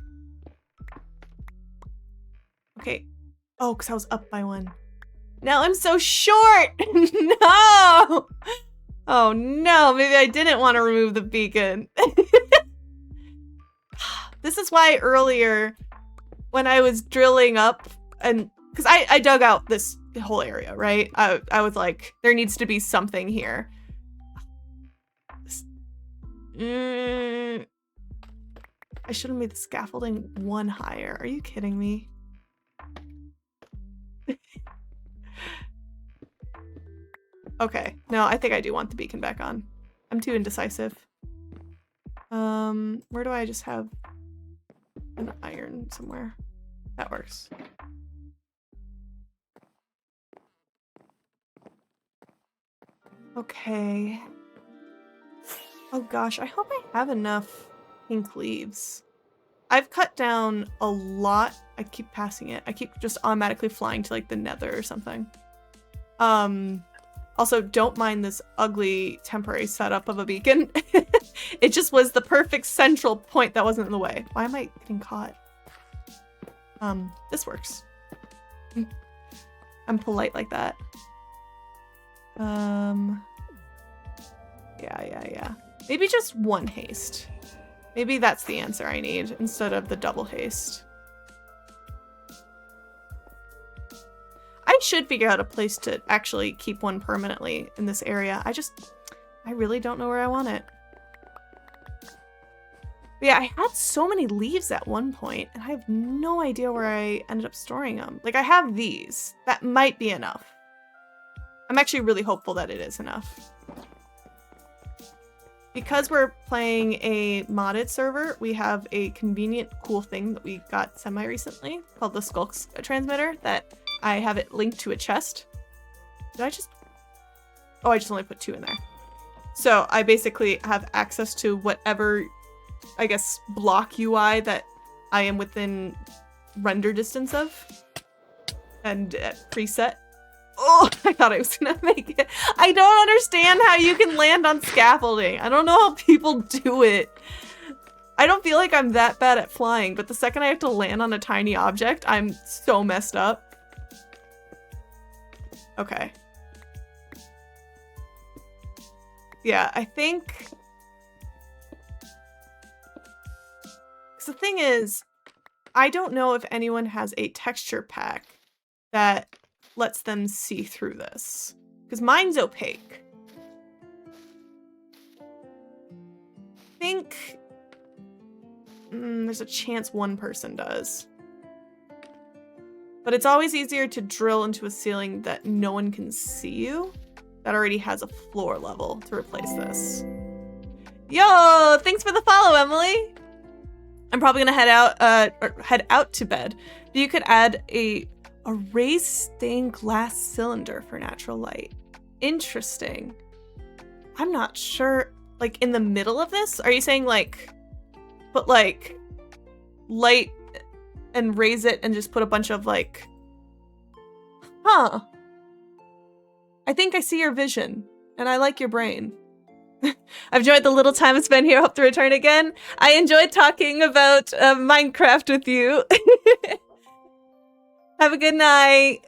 [SPEAKER 1] Okay. Oh, because I was up by 1. Now I'm so short. No. Oh no, maybe I didn't want to remove the beacon. This is why earlier when I was drilling up, and because I dug out this whole area, right? I was like, there needs to be something here. I should have made the scaffolding 1 higher. Are you kidding me? Okay, no, I think I do want the beacon back on. I'm too indecisive. Where do I just have an iron somewhere? That works. Okay. Oh gosh, I hope I have enough pink leaves. I've cut down a lot. I keep passing it. I keep just automatically flying to like the Nether or something. Also, don't mind this ugly temporary setup of a beacon. It just was the perfect central point that wasn't in the way. Why am I getting caught? This works. I'm polite like that. Yeah. Maybe just 1 haste. Maybe that's the answer I need instead of the double haste. I should figure out a place to actually keep 1 permanently in this area. I really don't know where I want it. But yeah, I had so many leaves at one point, and I have no idea where I ended up storing them. Like, I have these. That might be enough. I'm actually really hopeful that it is enough. Because we're playing a modded server, we have a convenient, cool thing that we got semi-recently called the Skulks transmitter that I have it linked to a chest. Did I just... Oh, I just only put 2 in there. So I basically have access to whatever, I guess, block UI that I am within render distance of. and preset. Oh, I thought I was gonna make it. I don't understand how you can land on scaffolding. I don't know how people do it. I don't feel like I'm that bad at flying, but the second I have to land on a tiny object, I'm so messed up. Okay. Yeah, I think... Because the thing is, I don't know if anyone has a texture pack that lets them see through this. Because mine's opaque. I think... there's a chance one person does. But it's always easier to drill into a ceiling that no one can see you, that already has a floor level to replace this. Yo, thanks for the follow, Emily. I'm probably gonna head out to bed. But you could add a raised stained glass cylinder for natural light. Interesting. I'm not sure. Like in the middle of this? Are you saying like put like light and raise it and just put a bunch of like, huh. I think I see your vision and I like your brain. I've enjoyed the little time I spent here. Hope to return again. I enjoyed talking about Minecraft with you. Have a good night.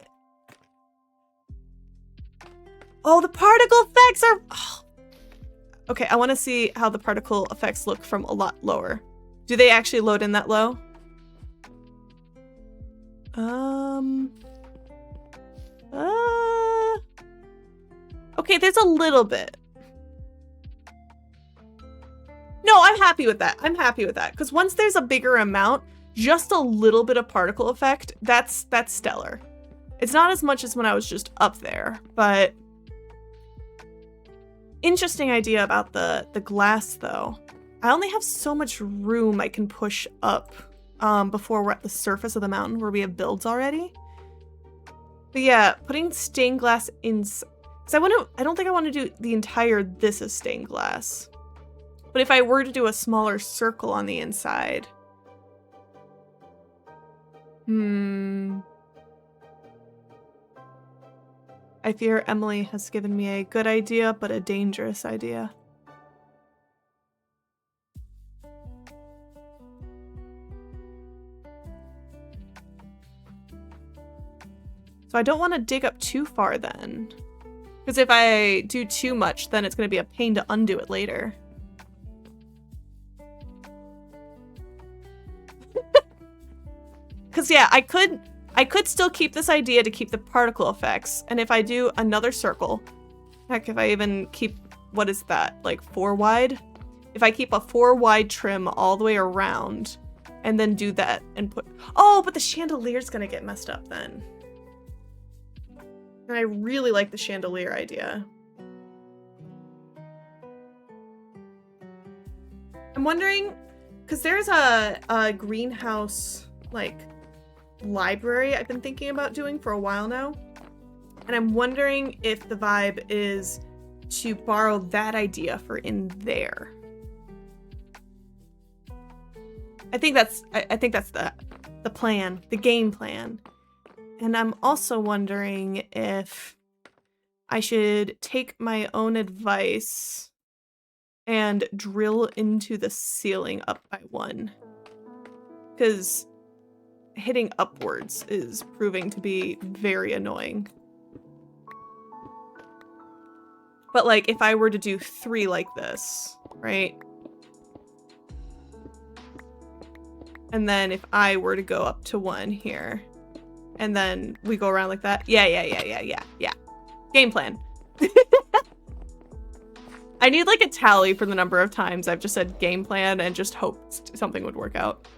[SPEAKER 1] Oh, the particle effects are... Oh. Okay, I want to see how the particle effects look from a lot lower. Do they actually load in that low? Okay, there's a little bit. No, I'm happy with that. I'm happy with that. Because once there's a bigger amount, just a little bit of particle effect, that's stellar. It's not as much as when I was just up there, but... Interesting idea about the glass, though. I only have so much room I can push up before we're at the surface of the mountain where we have builds already. But yeah, putting stained glass in... Because I don't think I want to do the entire this as stained glass. But if I were to do a smaller circle on the inside... I fear Emily has given me a good idea, but a dangerous idea. So I don't want to dig up too far then. Because if I do too much, then it's going to be a pain to undo it later. Because yeah, I could still keep this idea to keep the particle effects. And if I do another circle, heck, if I even keep, what is that, like 4 wide? If I keep a 4 wide trim all the way around and then do that and put, oh, but the chandelier's gonna get messed up then. And I really like the chandelier idea. I'm wondering, because there's a greenhouse, like, library I've been thinking about doing for a while now. And I'm wondering if the vibe is to borrow that idea for in there. I think that's the plan, the game plan. And I'm also wondering if I should take my own advice and drill into the ceiling up by 1. Because hitting upwards is proving to be very annoying. But like if I were to do 3 like this, right? And then if I were to go up to 1 here, and then we go around like that. Yeah. Game plan. I need like a tally for the number of times I've just said game plan and just hoped something would work out.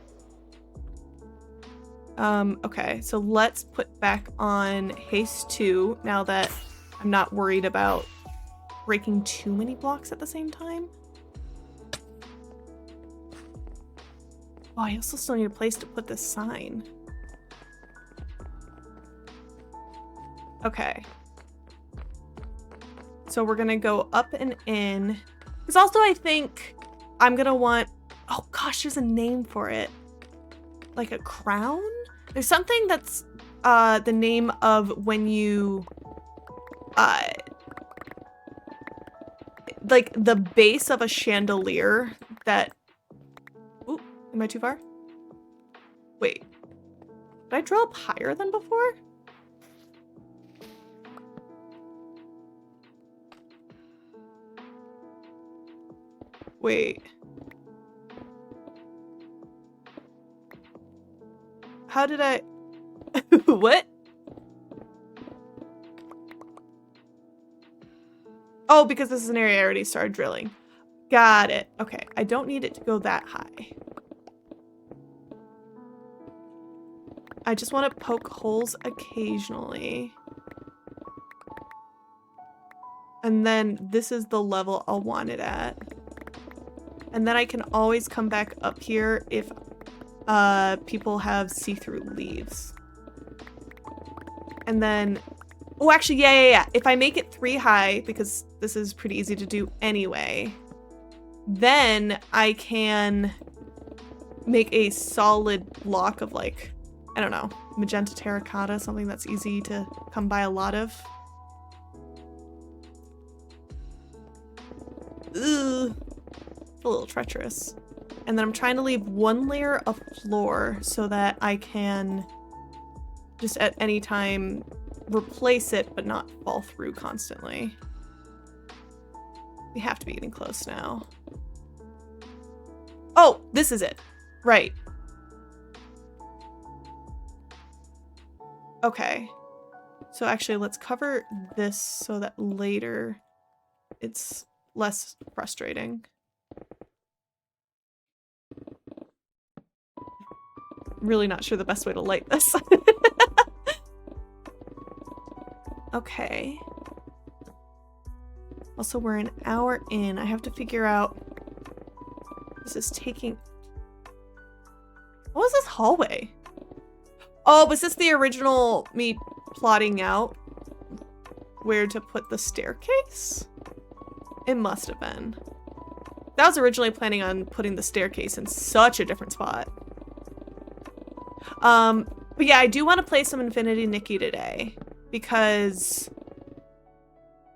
[SPEAKER 1] Okay, so let's put back on haste 2 now that I'm not worried about breaking too many blocks at the same time. Oh, I also still need a place to put this sign. Okay. So we're gonna go up and in. Because also I think I'm gonna want, oh gosh, there's a name for it. Like a crown? There's something that's the name of when you like the base of a chandelier that... Ooh, am I too far? Wait. Did I drill up higher than before? Wait. How did I... What? Oh, because this is an area I already started drilling. Got it. Okay, I don't need it to go that high. I just want to poke holes occasionally. And then this is the level I'll want it at. And then I can always come back up here if people have see-through leaves. And then, oh, actually, yeah. If I make it 3 high, because this is pretty easy to do anyway, then I can make a solid block of, like, I don't know, magenta terracotta, something that's easy to come by a lot of. Ugh. It's a little treacherous. And then I'm trying to leave 1 layer of floor so that I can just at any time replace it but not fall through constantly. We have to be getting close now. Oh, this is it. Right. Okay. So actually, let's cover this so that later it's less frustrating. Really not sure the best way to light this. Okay. Also, we're an hour in. I have to figure out... This is taking... What was this hallway? Oh, was this the original me plotting out where to put the staircase? It must have been. That was originally planning on putting the staircase in such a different spot. But yeah, I do want to play some Infinity Nikki today because...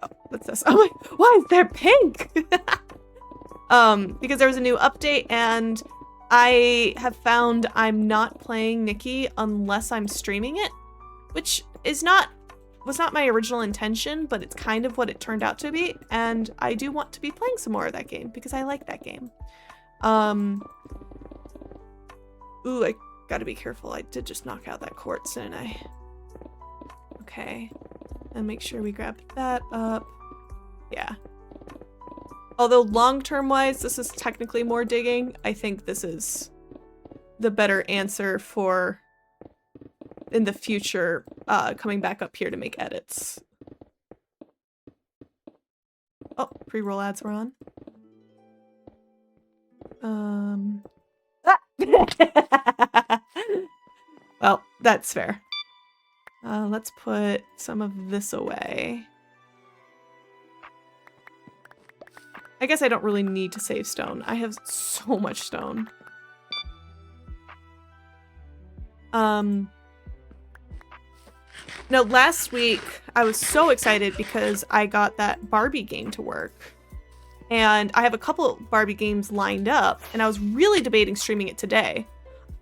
[SPEAKER 1] Oh, what's this? Oh my, why is there pink? Because there was a new update and I have found I'm not playing Nikki unless I'm streaming it, which was not my original intention, but it's kind of what it turned out to be, and I do want to be playing some more of that game because I like that game. Ooh, I gotta be careful. I did just knock out that quartz, didn't I? Okay, and make sure we grab that up. Yeah. Although long-term wise, this is technically more digging, I think this is the better answer for in the future, coming back up here to make edits. Oh, pre-roll ads were on. Well, that's fair. Let's put some of this away. I guess I don't really need to save stone. I have so much stone. Now, last week, I was so excited because I got that Barbie game to work. And I have a couple Barbie games lined up, and I was really debating streaming it today.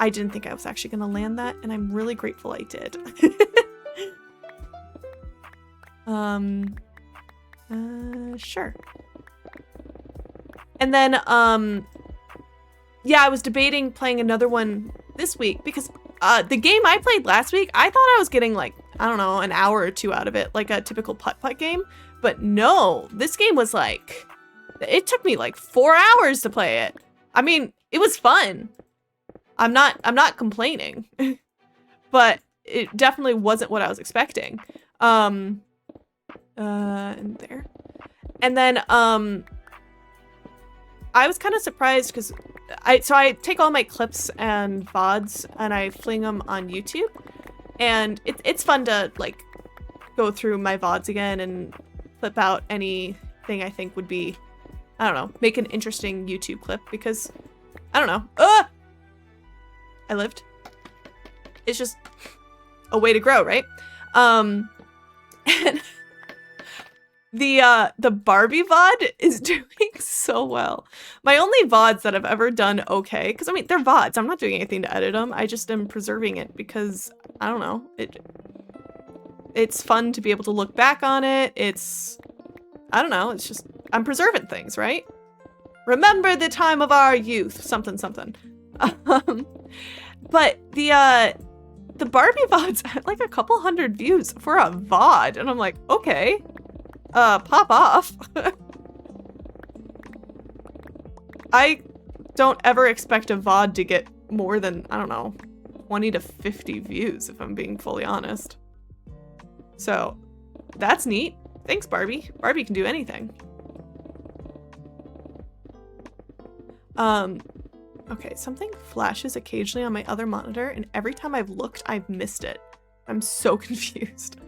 [SPEAKER 1] I didn't think I was actually going to land that, and I'm really grateful I did. Sure. And then, yeah, I was debating playing another one this week because the game I played last week, I thought I was getting like, I don't know, an hour or 2 out of it, like a typical putt-putt game. But no, this game was like, it took me like 4 hours to play it. I mean, it was fun. I'm not complaining, but it definitely wasn't what I was expecting. And there. And then, I was kind of surprised because I take all my clips and VODs and I fling them on YouTube, and it's fun to like go through my VODs again and clip out anything I think would be, I don't know, make an interesting YouTube clip because, I don't know. I lived. It's just, a way to grow, right? And the Barbie VOD is doing so well. My only VODs that I've ever done okay, because I mean, they're VODs. I'm not doing anything to edit them. I just am preserving it because, I don't know, it's fun to be able to look back on it. I don't know, it's just, I'm preserving things, right? Remember the time of our youth, something, something. But the Barbie VODs had like a couple hundred views for a VOD, and I'm like, okay. Pop off. I don't ever expect a VOD to get more than, I don't know, 20 to 50 views, if I'm being fully honest. So, that's neat. Thanks, Barbie. Barbie can do anything. Okay, something flashes occasionally on my other monitor, and every time I've looked, I've missed it. I'm so confused.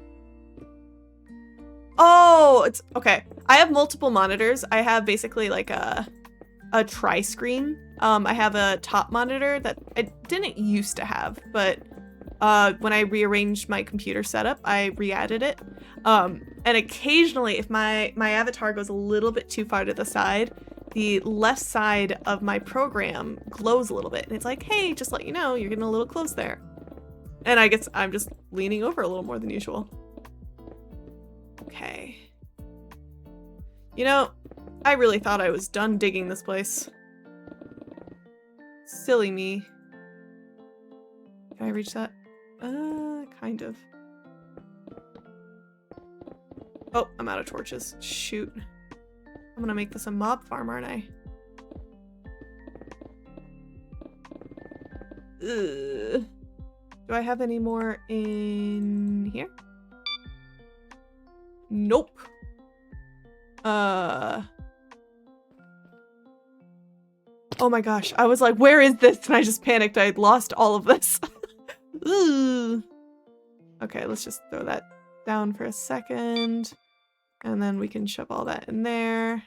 [SPEAKER 1] Oh, it's okay. I have multiple monitors. I have basically like a tri-screen. I have a top monitor that I didn't used to have, but when I rearranged my computer setup, I re-added it. And occasionally, if my avatar goes a little bit too far to the side, the left side of my program glows a little bit. And it's like, hey, just let you know, you're getting a little close there. And I guess I'm just leaning over a little more than usual. Okay. You know, I really thought I was done digging this place. Silly me. Can I reach that? Kind of. Oh, I'm out of torches. Shoot. I'm gonna make this a mob farm, aren't I? Ugh. Do I have any more in here? Nope. Oh my gosh. I was like, where is this? And I just panicked. I had lost all of this. Ooh. Okay, let's just throw that down for a second. And then we can shove all that in there.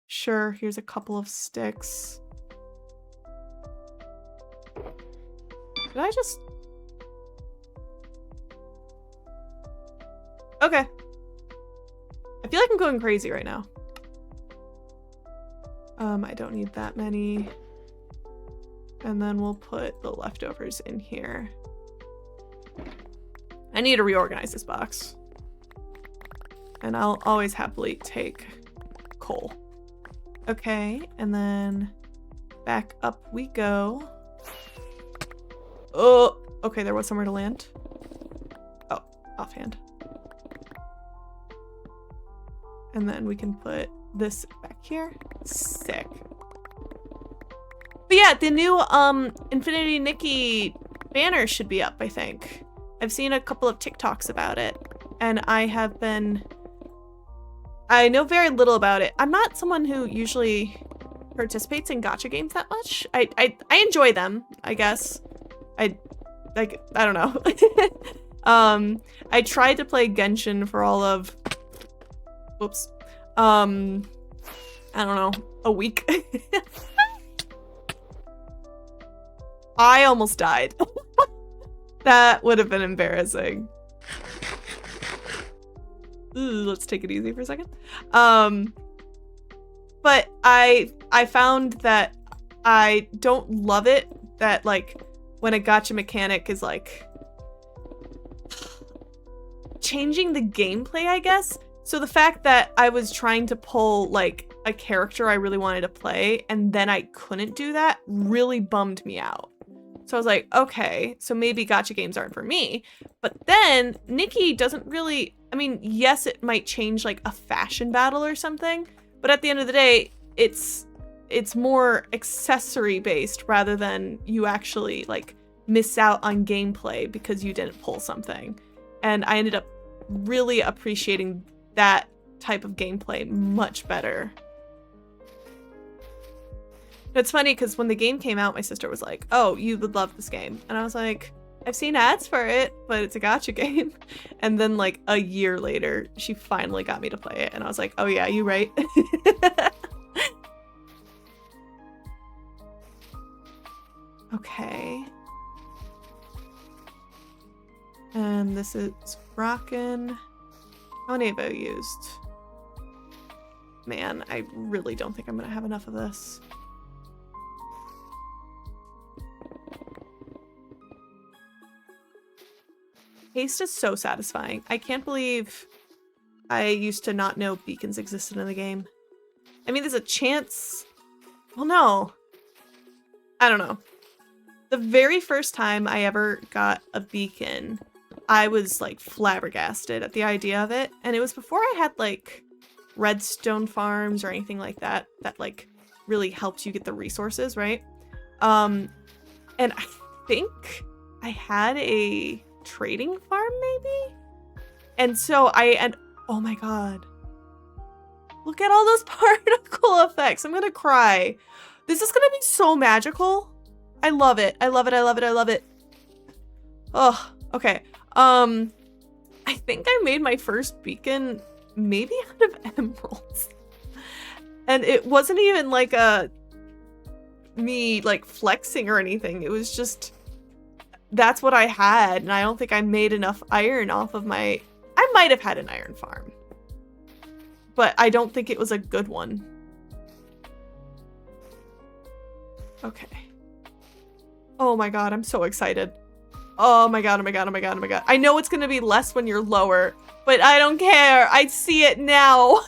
[SPEAKER 1] Sure, here's a couple of sticks. Did I just... Okay. I feel like I'm going crazy right now. I don't need that many. And then we'll put the leftovers in here. I need to reorganize this box. And I'll always happily take coal. Okay, and then back up we go. Oh, okay, there was somewhere to land. Oh, offhand. And then we can put this back here. Sick. But yeah, the new Infinity Nikki banner should be up, I think. I've seen a couple of TikToks about it, and I know very little about it. I'm not someone who usually participates in gacha games that much. I enjoy them, I guess. I don't know. I tried to play Genshin for all of, whoops, I don't know, a week. I almost died. That would have been embarrassing. Ooh, let's take it easy for a second. But I found that I don't love it that like when a gacha mechanic is like changing the gameplay, I guess. So the fact that I was trying to pull like a character I really wanted to play and then I couldn't do that really bummed me out. So I was like, okay, so maybe gacha games aren't for me. But then Nikki doesn't really, I mean, yes, it might change like a fashion battle or something, but at the end of the day, it's more accessory based rather than you actually like miss out on gameplay because you didn't pull something. And I ended up really appreciating that type of gameplay much better. It's funny because when the game came out, my sister was like, oh, you would love this game. And I was like, I've seen ads for it, but it's a gacha game. And then like a year later, she finally got me to play it. And I was like, oh yeah, you right. Okay. And this is rockin'. How many have I used? Man, I really don't think I'm gonna have enough of this. Haste is so satisfying. I can't believe I used to not know beacons existed in the game. I mean, there's a chance. Well, no. I don't know. The very first time I ever got a beacon, I was like flabbergasted at the idea of it. And it was before I had like redstone farms or anything like that like really helped you get the resources, right? And I think I had a trading farm maybe? And so oh my god. Look at all those particle effects. I'm gonna cry. This is gonna be so magical. I love it. I love it. I love it. I love it. Oh, okay. I think I made my first beacon maybe out of emeralds. And it wasn't even like me like flexing or anything. It was just, that's what I had. And I don't think I made enough iron off of I might have had an iron farm, but I don't think it was a good one. Okay. Oh my god, I'm so excited. Oh my god, oh my god, oh my god, oh my god. I know it's gonna be less when you're lower, but I don't care. I see it now.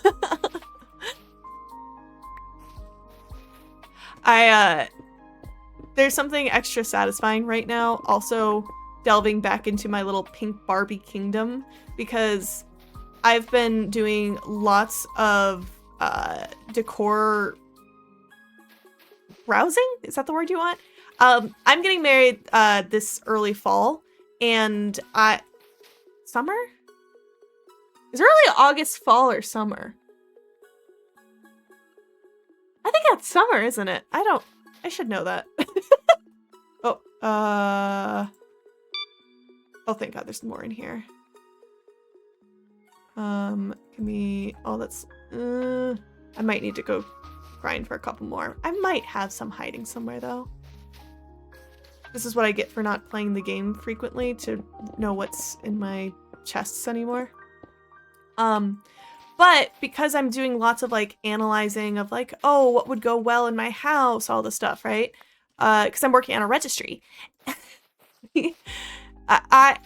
[SPEAKER 1] There's something extra satisfying right now. Also, delving back into my little pink Barbie kingdom, because I've been doing lots of decor browsing. Is that the word you want? I'm getting married this early fall, and summer? Is it early August, fall, or summer? I think that's summer, isn't it? I should know that. Oh, oh, thank god, there's more in here. Can we, oh, that's, I might need to go grind for a couple more. I might have some hiding somewhere, though. This is what I get for not playing the game frequently, to know what's in my chests anymore. But because I'm doing lots of like analyzing of like, oh, what would go well in my house, all the stuff, right? Because I'm working on a registry. I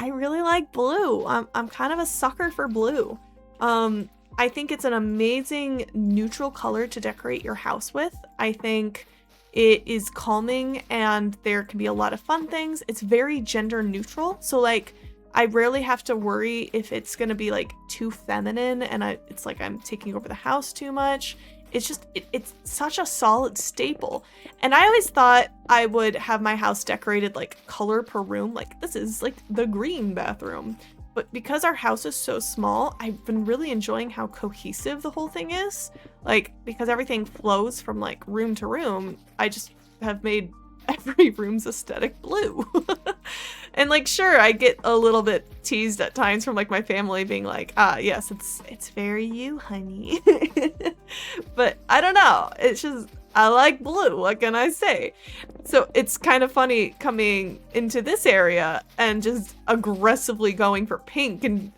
[SPEAKER 1] really like blue. I'm kind of a sucker for blue. I think it's an amazing neutral color to decorate your house with. I think it is calming and there can be a lot of fun things. It's very gender neutral. So like, I rarely have to worry if it's gonna be like too feminine and it's like I'm taking over the house too much. It's just, it's such a solid staple. And I always thought I would have my house decorated like color per room. Like this is like the green bathroom. But because our house is so small, I've been really enjoying how cohesive the whole thing is. Like, because everything flows from like room to room, I just have made every room's aesthetic blue. And like, sure, I get a little bit teased at times from like my family being like, yes, it's very you, honey. But I don't know. It's just, I like blue. What can I say? So it's kind of funny coming into this area and just aggressively going for pink. And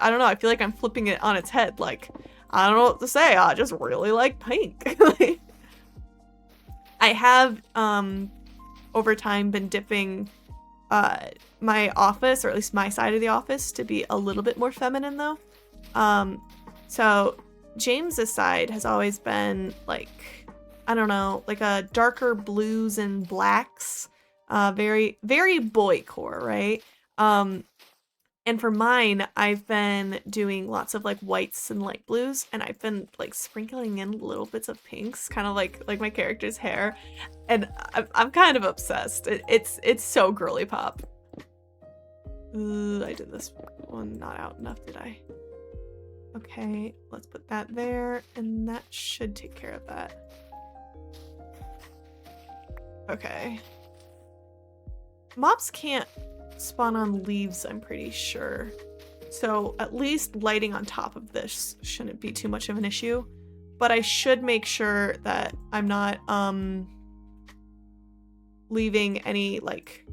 [SPEAKER 1] I don't know. I feel like I'm flipping it on its head. Like, I don't know what to say. I just really like pink. I have, over time been dipping my office, or at least my side of the office, to be a little bit more feminine though. So James's side has always been like, I don't know, like a darker blues and blacks, very, very boy core, right? And for mine, I've been doing lots of like whites and light blues, and I've been like sprinkling in little bits of pinks, kind of like my character's hair, and I'm kind of obsessed. It's so girly pop. I did this one not out enough, did I? Okay, let's put that there, and that should take care of that. Okay. Mobs can't spawn on leaves, I'm pretty sure. So at least lighting on top of this shouldn't be too much of an issue. But I should make sure that I'm not leaving any like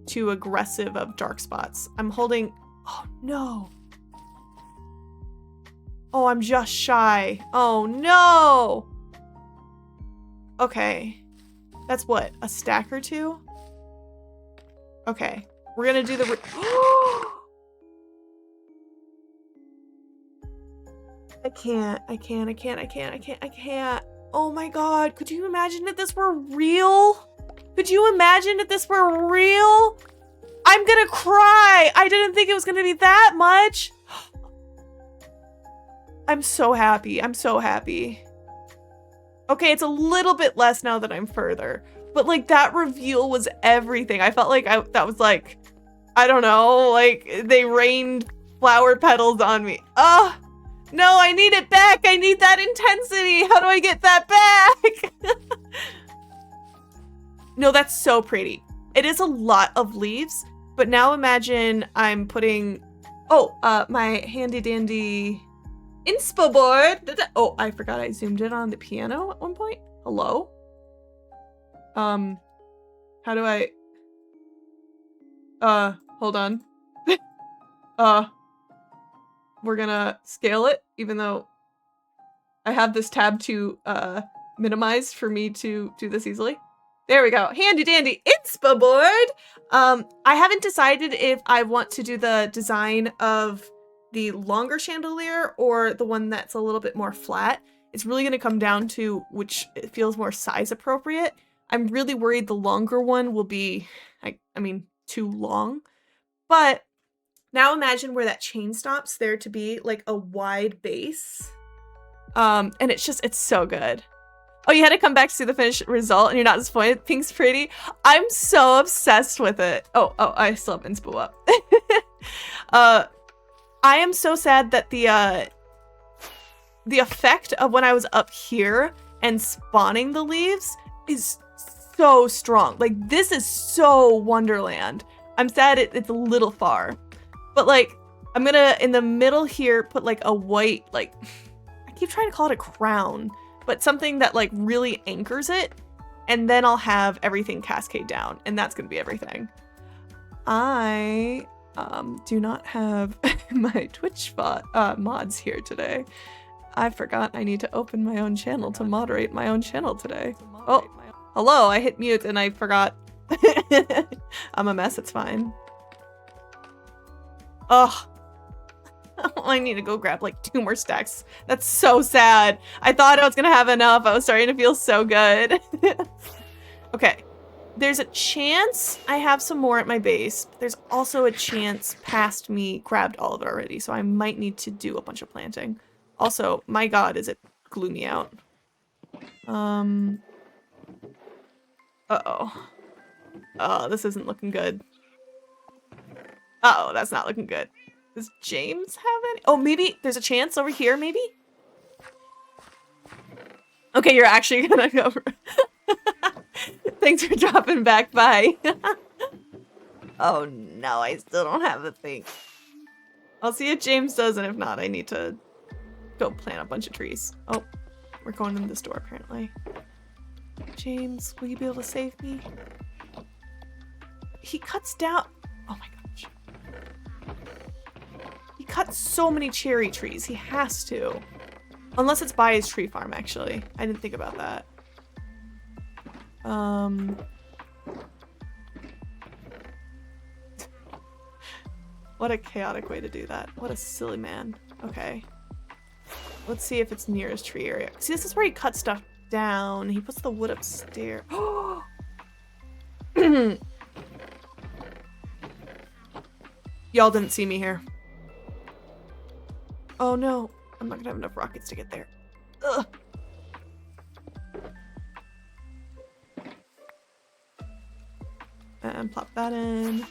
[SPEAKER 1] too aggressive of dark spots. I'm holding, oh no. Oh, I'm just shy. Oh no. Okay. That's what, a stack or two? Okay. We're gonna do the, I can't. Oh my god, could you imagine if this were real? Could you imagine if this were real? I'm gonna cry! I didn't think it was gonna be that much! I'm so happy, I'm so happy. Okay, it's a little bit less now that I'm further, but like that reveal was everything. I felt like that was like, I don't know, like they rained flower petals on me. Ugh! No, I need it back. I need that intensity. How do I get that back? No, that's so pretty. It is a lot of leaves, but now imagine I'm putting, my handy dandy inspo board. Oh, I forgot I zoomed in on the piano at one point. Hello? How do I, hold on. We're gonna scale it, even though I have this tab to minimize for me to do this easily. There we go. Handy dandy inspo board. I haven't decided if I want to do the design of the longer chandelier or the one that's a little bit more flat. It's really gonna come down to which feels more size appropriate. I'm really worried the longer one will be, I mean, too long, but now imagine where that chain stops there to be like a wide base. And it's so good. Oh, you had to come back to see the finished result and you're not disappointed? Pink's pretty. I'm so obsessed with it. Oh, I still have inspo up. I am so sad that the effect of when I was up here and spawning the leaves is so strong. Like this is so Wonderland. I'm sad it's a little far. But like, I'm gonna, in the middle here, put like a white, like, I keep trying to call it a crown, but something that like really anchors it. And then I'll have everything cascade down and that's gonna be everything. I do not have my Twitch mods here today. I forgot I need to open my own channel to moderate my own channel today. Oh, hello, I hit mute and I forgot. I'm a mess, it's fine. Ugh. I need to go grab like 2 more stacks. That's so sad. I thought I was gonna have enough. I was starting to feel so good. Okay. There's a chance I have some more at my base. There's also a chance past me grabbed all of it already, so I might need to do a bunch of planting. Also, my god, is it gloomy out. Uh-oh. Oh, this isn't looking good. Uh-oh, that's not looking good. Does James have any? Oh, maybe there's a chance over here, maybe? Okay, you're actually gonna go for Thanks for dropping back by. Oh no, I still don't have the thing. I'll see if James does, and if not, I need to go plant a bunch of trees. Oh, we're going in this door apparently. James, will you be able to save me? He cuts down. Oh my gosh. He cuts so many cherry trees. He has to. Unless it's by his tree farm, actually. I didn't think about that. What a chaotic way to do that. What a silly man. Okay. Let's see if it's near his tree area. See, this is where he cuts stuff down. He puts the wood upstairs. Y'all didn't see me here. Oh no. I'm not gonna have enough rockets to get there. Ugh. And plop that in.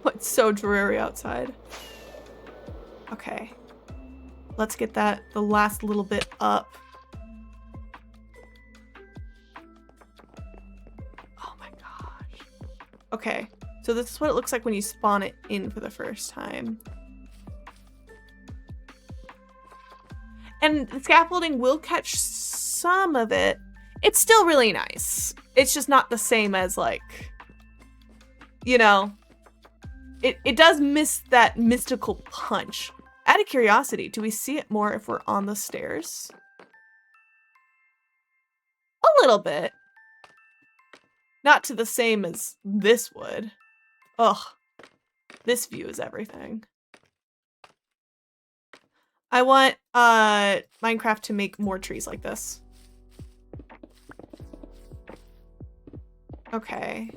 [SPEAKER 1] Oh, it's so dreary outside. Okay. Let's get that, the last little bit up. Oh my gosh. Okay. So this is what it looks like when you spawn it in for the first time. And the scaffolding will catch some of it. It's still really nice. It's just not the same as like, you know, it does miss that mystical punch. Out of curiosity, do we see it more if we're on the stairs? A little bit. Not to the same as this would. Ugh. This view is everything. I want Minecraft to make more trees like this. Okay.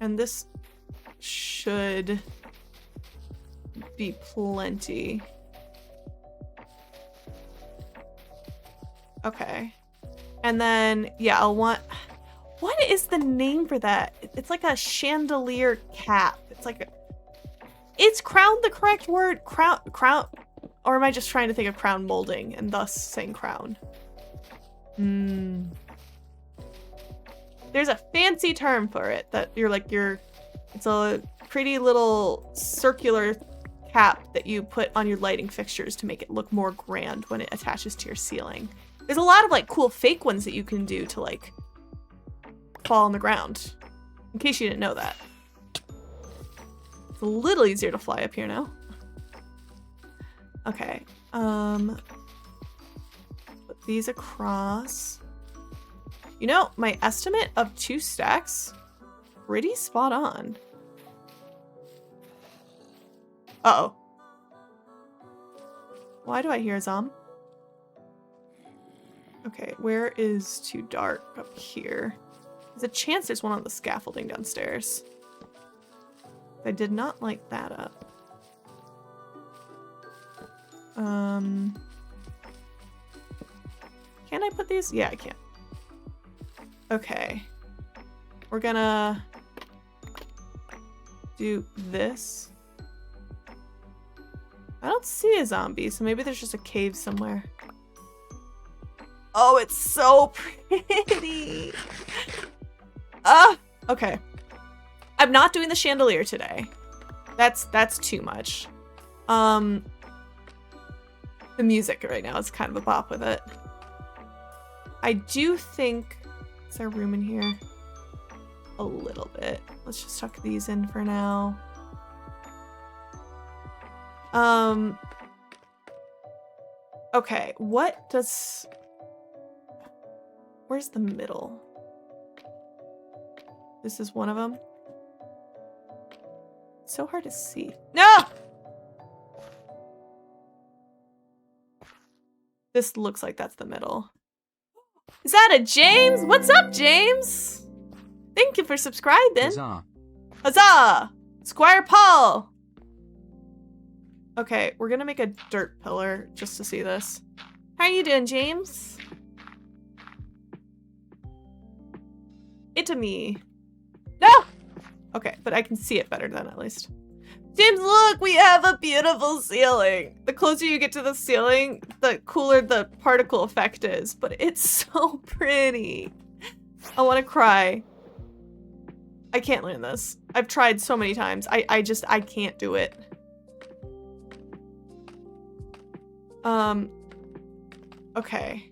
[SPEAKER 1] And this should be plenty. Okay. And then, yeah, I'll want... What is the name for that? It's like a chandelier cap. It's like a... Is crown the correct word? Crown? Or am I just trying to think of crown molding and thus saying crown? There's a fancy term for it that it's a pretty little circular cap that you put on your lighting fixtures to make it look more grand when it attaches to your ceiling. There's a lot of like cool fake ones that you can do to like fall on the ground. In case you didn't know that. It's a little easier to fly up here now. Okay. Put these across. You know, my estimate of 2 stacks, pretty spot on. Uh-oh. Why do I hear a zombie? Okay, where is too dark? Up here. There's a chance there's one on the scaffolding downstairs. I did not light that up. Can I put these? Yeah, I can. Okay. We're gonna do this. I don't see a zombie, so maybe there's just a cave somewhere. Oh, it's so pretty. Okay. I'm not doing the chandelier today. That's too much. The music right now is kind of a bop with it. I do think... Is there room in here? A little bit. Let's just tuck these in for now. Okay, what does... Where's the middle? This is one of them. It's so hard to see. No! This looks like that's the middle. Is that a James? What's up, James? Thank you for subscribing.
[SPEAKER 2] Huzzah.
[SPEAKER 1] Huzzah! Squire Paul! Okay, we're gonna make a dirt pillar just to see this. How are you doing, James? It's me. No! Okay, but I can see it better then at least. James, look, we have a beautiful ceiling. The closer you get to the ceiling, the cooler the particle effect is, but it's so pretty. I want to cry. I can't learn this. I've tried so many times. I can't do it. Okay.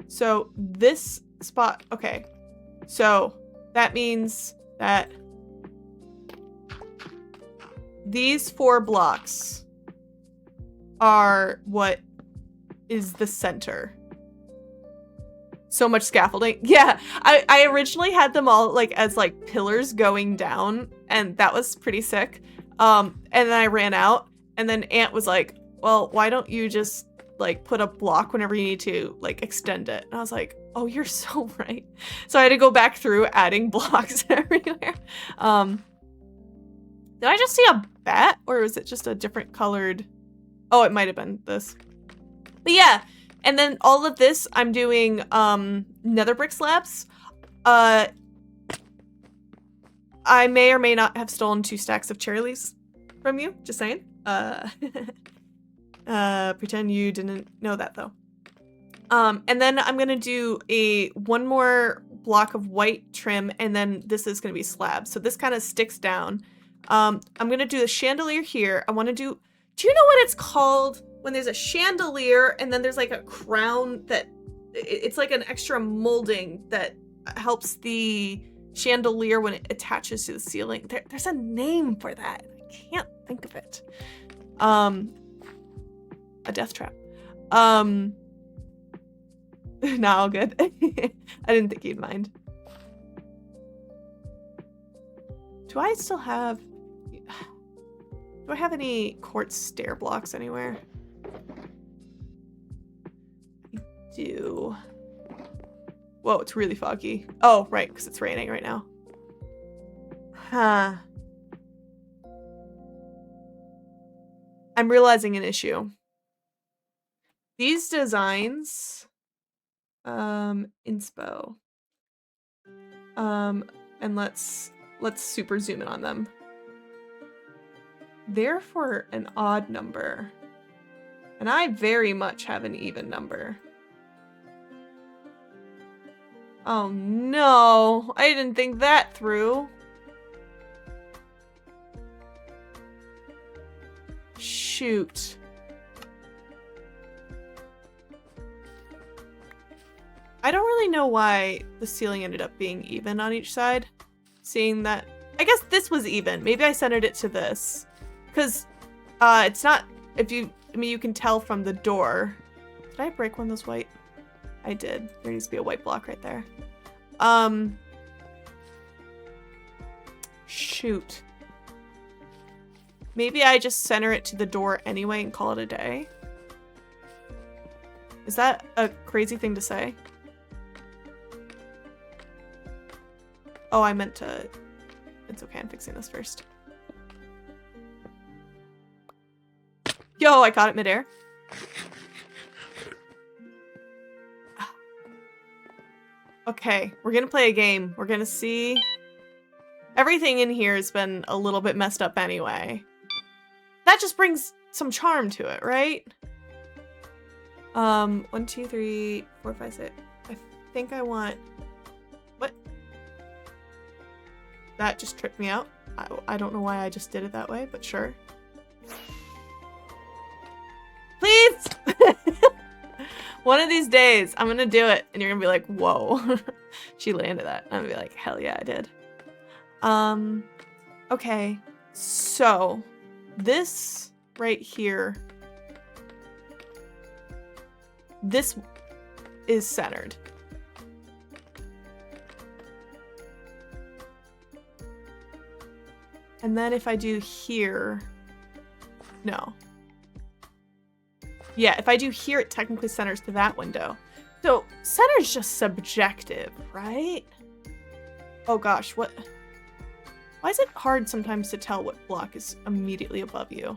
[SPEAKER 1] So this spot, okay. So that means that these 4 blocks are what is the center. So much scaffolding. Yeah, I originally had them all like as like pillars going down, and that was pretty sick. And then I ran out, and then Ant was like, well, why don't you just like put a block whenever you need to like extend it? And I was like, oh, you're so right. So I had to go back through adding blocks everywhere. Did I just see a bat, or was it just a different colored? Oh, it might have been this. But yeah, and then all of this I'm doing nether brick slabs. I may or may not have stolen 2 stacks of cherry leaves from you, just saying. Pretend you didn't know that though. And then I'm gonna do one more block of white trim, and then this is gonna be slabs. So this kind of sticks down. I'm gonna do the chandelier here. I wanna do you know what it's called when there's a chandelier and then there's like a crown that, it's like an extra molding that helps the chandelier when it attaches to the ceiling. There's a name for that. I can't think of it. A death trap. Nah, all good. I didn't think you'd mind. Do I still have... Do I have any quartz stair blocks anywhere? I do. Whoa, it's really foggy. Oh, right, because it's raining right now. Huh. I'm realizing an issue. These designs, inspo. And let's super zoom in on them. They're for an odd number. And I very much have an even number. Oh no, I didn't think that through. Shoot. I don't really know why the ceiling ended up being even on each side. Seeing that, I guess this was even. Maybe I centered it to this. Because it's not, you can tell from the door. Did I break one of those white? I did. There needs to be a white block right there. Shoot. Maybe I just center it to the door anyway and call it a day. Is that a crazy thing to say? Oh, I meant to... It's okay, I'm fixing this first. Yo, I caught it midair. Okay, we're gonna play a game. We're gonna see... Everything in here has been a little bit messed up anyway. That just brings some charm to it, right? 1, 2, 3, 4, 5, 6. I think I want... What? That just tripped me out. I don't know why I just did it that way, but sure. Please! One of these days, I'm gonna do it, and you're gonna be like, whoa. She landed that. I'm gonna be like, hell yeah, I did. Okay. So, this right here, this is centered. And then if I do here, no. Yeah, if I do here, it technically centers to that window. So center is just subjective, right? Oh gosh, what? Why is it hard sometimes to tell what block is immediately above you?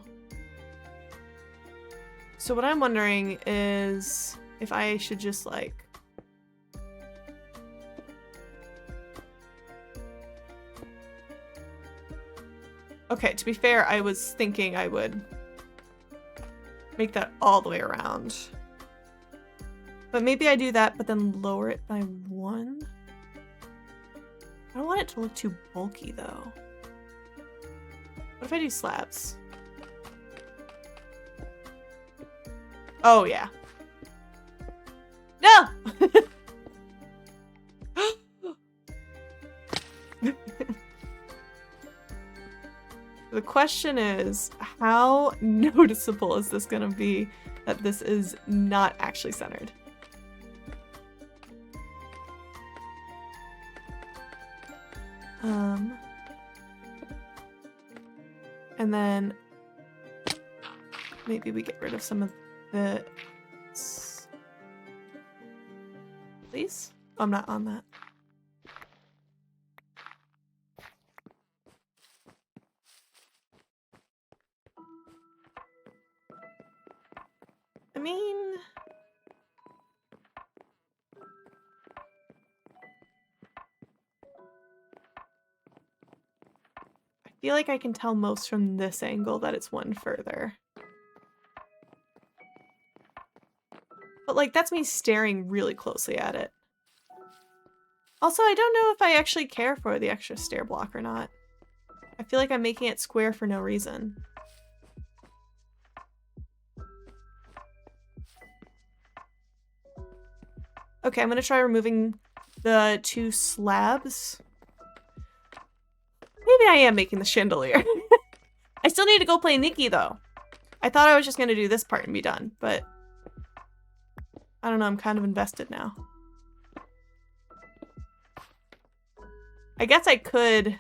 [SPEAKER 1] So what I'm wondering is if I should just like... Okay, to be fair, I was thinking I would make that all the way around. But maybe I do that, but then lower it by 1. I don't want it to look too bulky, though. What if I do slabs? Oh, yeah. No! The question is, how noticeable is this gonna be that this is not actually centered? And then maybe we get rid of some of the... Please? Oh, I'm not on that. I mean... I feel like I can tell most from this angle that it's one further. But like, that's me staring really closely at it. Also, I don't know if I actually care for the extra stair block or not. I feel like I'm making it square for no reason. Okay, I'm gonna try removing the 2 slabs. Maybe I am making the chandelier. I still need to go play Nikki though. I thought I was just gonna do this part and be done, but I don't know, I'm kind of invested now. I guess I could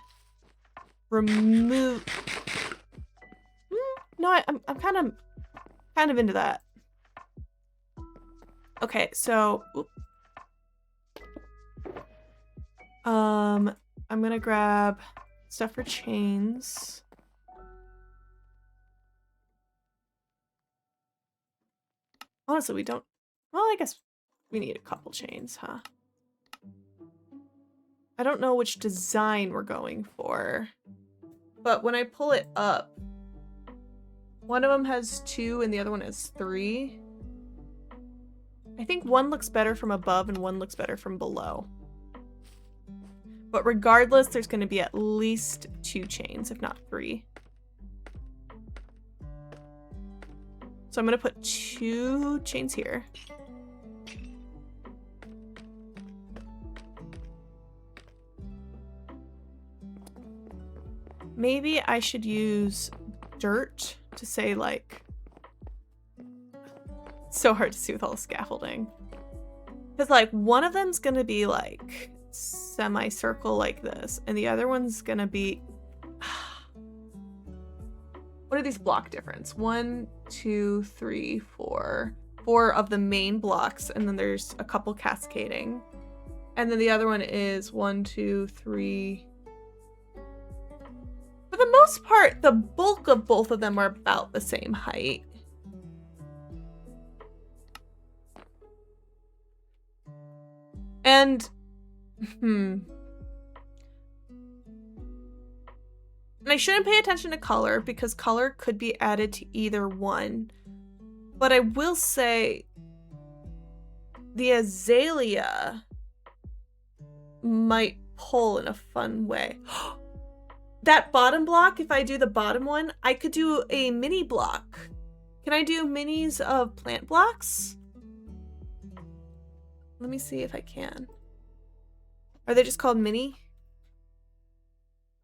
[SPEAKER 1] remove... No, I'm kind of into that. Okay, so... I'm gonna grab stuff for chains. Honestly, we don't... Well, I guess we need a couple chains, huh? I don't know which design we're going for. But when I pull it up, one of them has 2 and the other one has 3. I think one looks better from above and one looks better from below. But regardless, there's going to be at least 2 chains, if not 3. So I'm going to put 2 chains here. Maybe I should use dirt to say, like... It's so hard to see with all the scaffolding. Because, like, one of them's going to be, like... semicircle like this, and the other one's gonna be what are these block difference? 1, 2, 3, 4 of the main blocks, and then there's a couple cascading, and then the other one is 1, 2, 3. For the most part, the bulk of both of them are about the same height. And and I shouldn't pay attention to color because color could be added to either one. But I will say the azalea might pull in a fun way. That bottom block, if I do the bottom one, I could do a mini block. Can I do minis of plant blocks? Let me see if I can. Are they just called mini?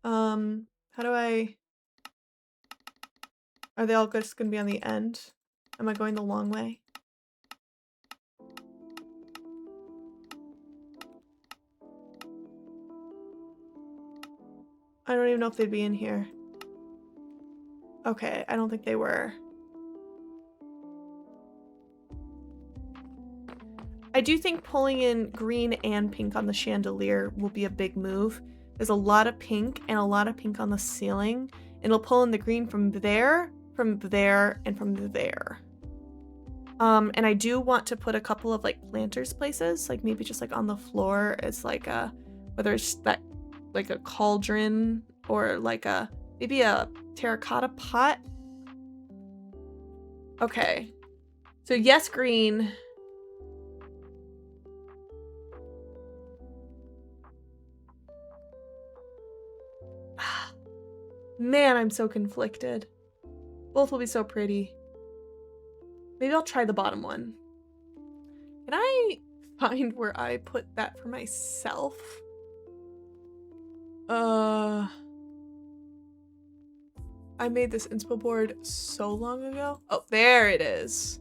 [SPEAKER 1] How do I... Are they all just gonna be on the end? Am I going the long way? I don't even know if they'd be in here. Okay, I don't think they were. I do think pulling in green and pink on the chandelier will be a big move. There's a lot of pink and a lot of pink on the ceiling. And it'll pull in the green from there, and from there. And I do want to put a couple of like planters places, like maybe just like on the floor as like a, whether it's that like a cauldron or like a, maybe a terracotta pot. Okay. So yes, green. Man, I'm so conflicted. Both will be so pretty. Maybe I'll try the bottom one. Can I find where I put that for myself? I made this inspo board so long ago. Oh, there it is.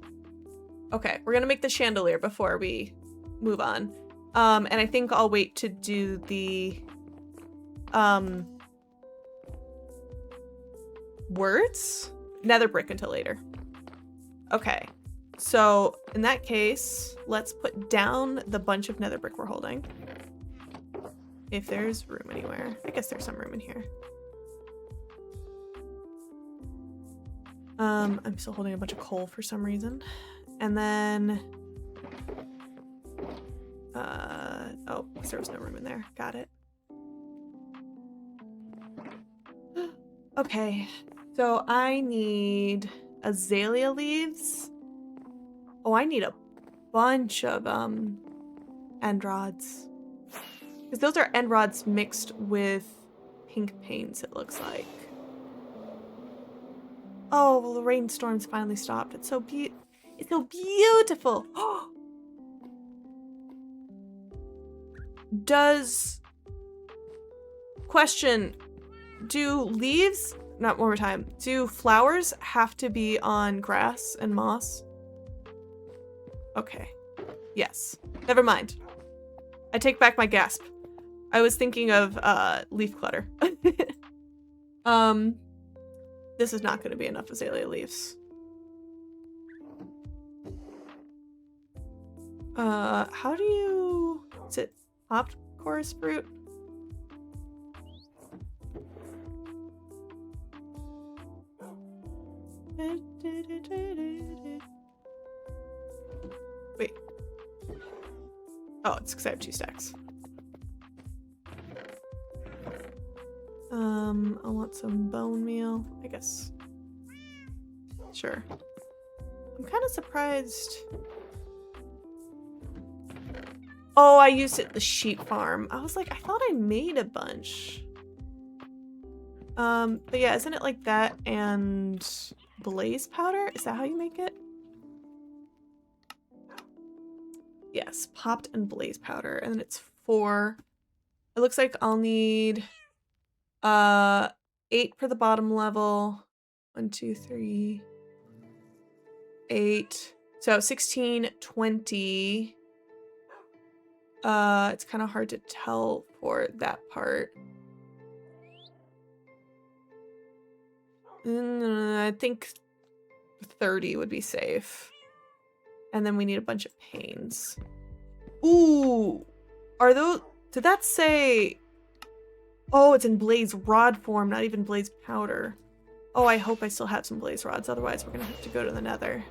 [SPEAKER 1] Okay, we're gonna make the chandelier before we move on. And I think I'll wait to do the words? Nether brick until later. Okay, so in that case, let's put down the bunch of nether brick we're holding. If there's room anywhere. I guess there's some room in here. I'm still holding a bunch of coal for some reason. And then, oh, there was no room in there. Got it. Okay, so I need azalea leaves. Oh, I need a bunch of end rods. Because those are end rods mixed with pink paints, it looks like. Oh, well, the rainstorm's finally stopped. It's so beautiful. Question, do leaves, not one more time, do flowers have to be on grass and moss? Okay. Yes. Never mind. I take back my gasp. I was thinking of leaf clutter. This is not going to be enough azalea leaves. How do you... Is it popped chorus fruit? Wait. Oh, it's because I have 2 stacks. I want some bone meal, I guess. Sure. I'm kind of surprised. Oh, I used it at the sheep farm. I was like, I thought I made a bunch. But yeah, isn't it like that and blaze powder? Is that how you make it? Yes, popped and blaze powder, and then it's 4. It looks like I'll need 8 for the bottom level. 1, 2, 3, 8. So 16, 20. It's kind of hard to tell for that part. I think 30 would be safe. And then we need a bunch of panes. Ooh! Are those... Did that say... Oh, it's in blaze rod form, not even blaze powder. Oh, I hope I still have some blaze rods, otherwise we're gonna have to go to the Nether.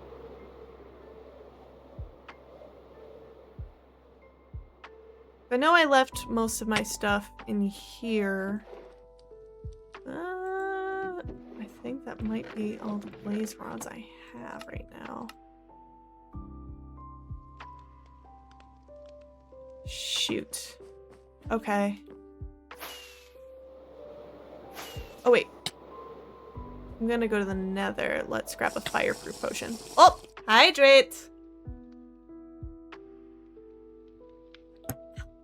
[SPEAKER 1] I know I left most of my stuff in here. I think that might be all the blaze rods I have right now. Shoot. Okay. Oh, wait. I'm gonna go to the Nether. Let's grab a fireproof potion. Oh! Hydrate!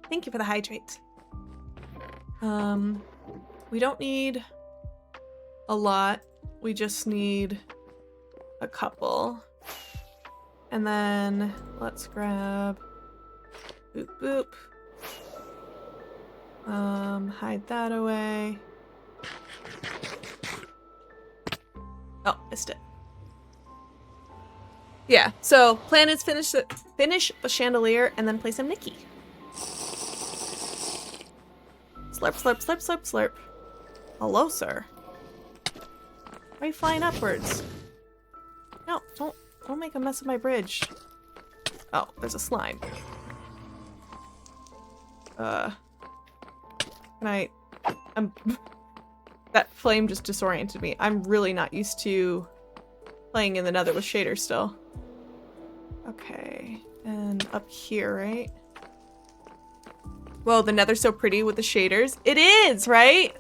[SPEAKER 1] Thank you for the hydrate. We don't need a lot. We just need a couple. And then let's grab... Boop, boop. Hide that away. Oh, missed it. Yeah, so plan is finish the chandelier and then place a Mickey. Slurp, slurp, slurp, slurp, slurp. Hello, sir. Why are you flying upwards? No, don't make a mess of my bridge. Oh, there's a slime. That flame just disoriented me. I'm really not used to playing in the Nether with shaders still. Okay, and up here, right? Whoa, the Nether's so pretty with the shaders. It is, right?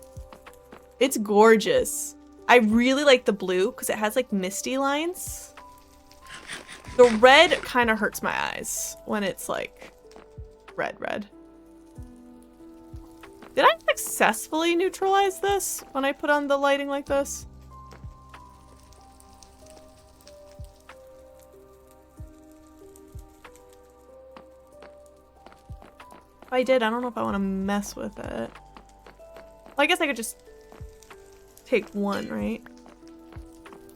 [SPEAKER 1] It's gorgeous. I really like the blue because it has like misty lines. The red kind of hurts my eyes when it's like red. Did I successfully neutralize this when I put on the lighting like this? If I did, I don't know if I want to mess with it. Well, I guess I could just take one, right?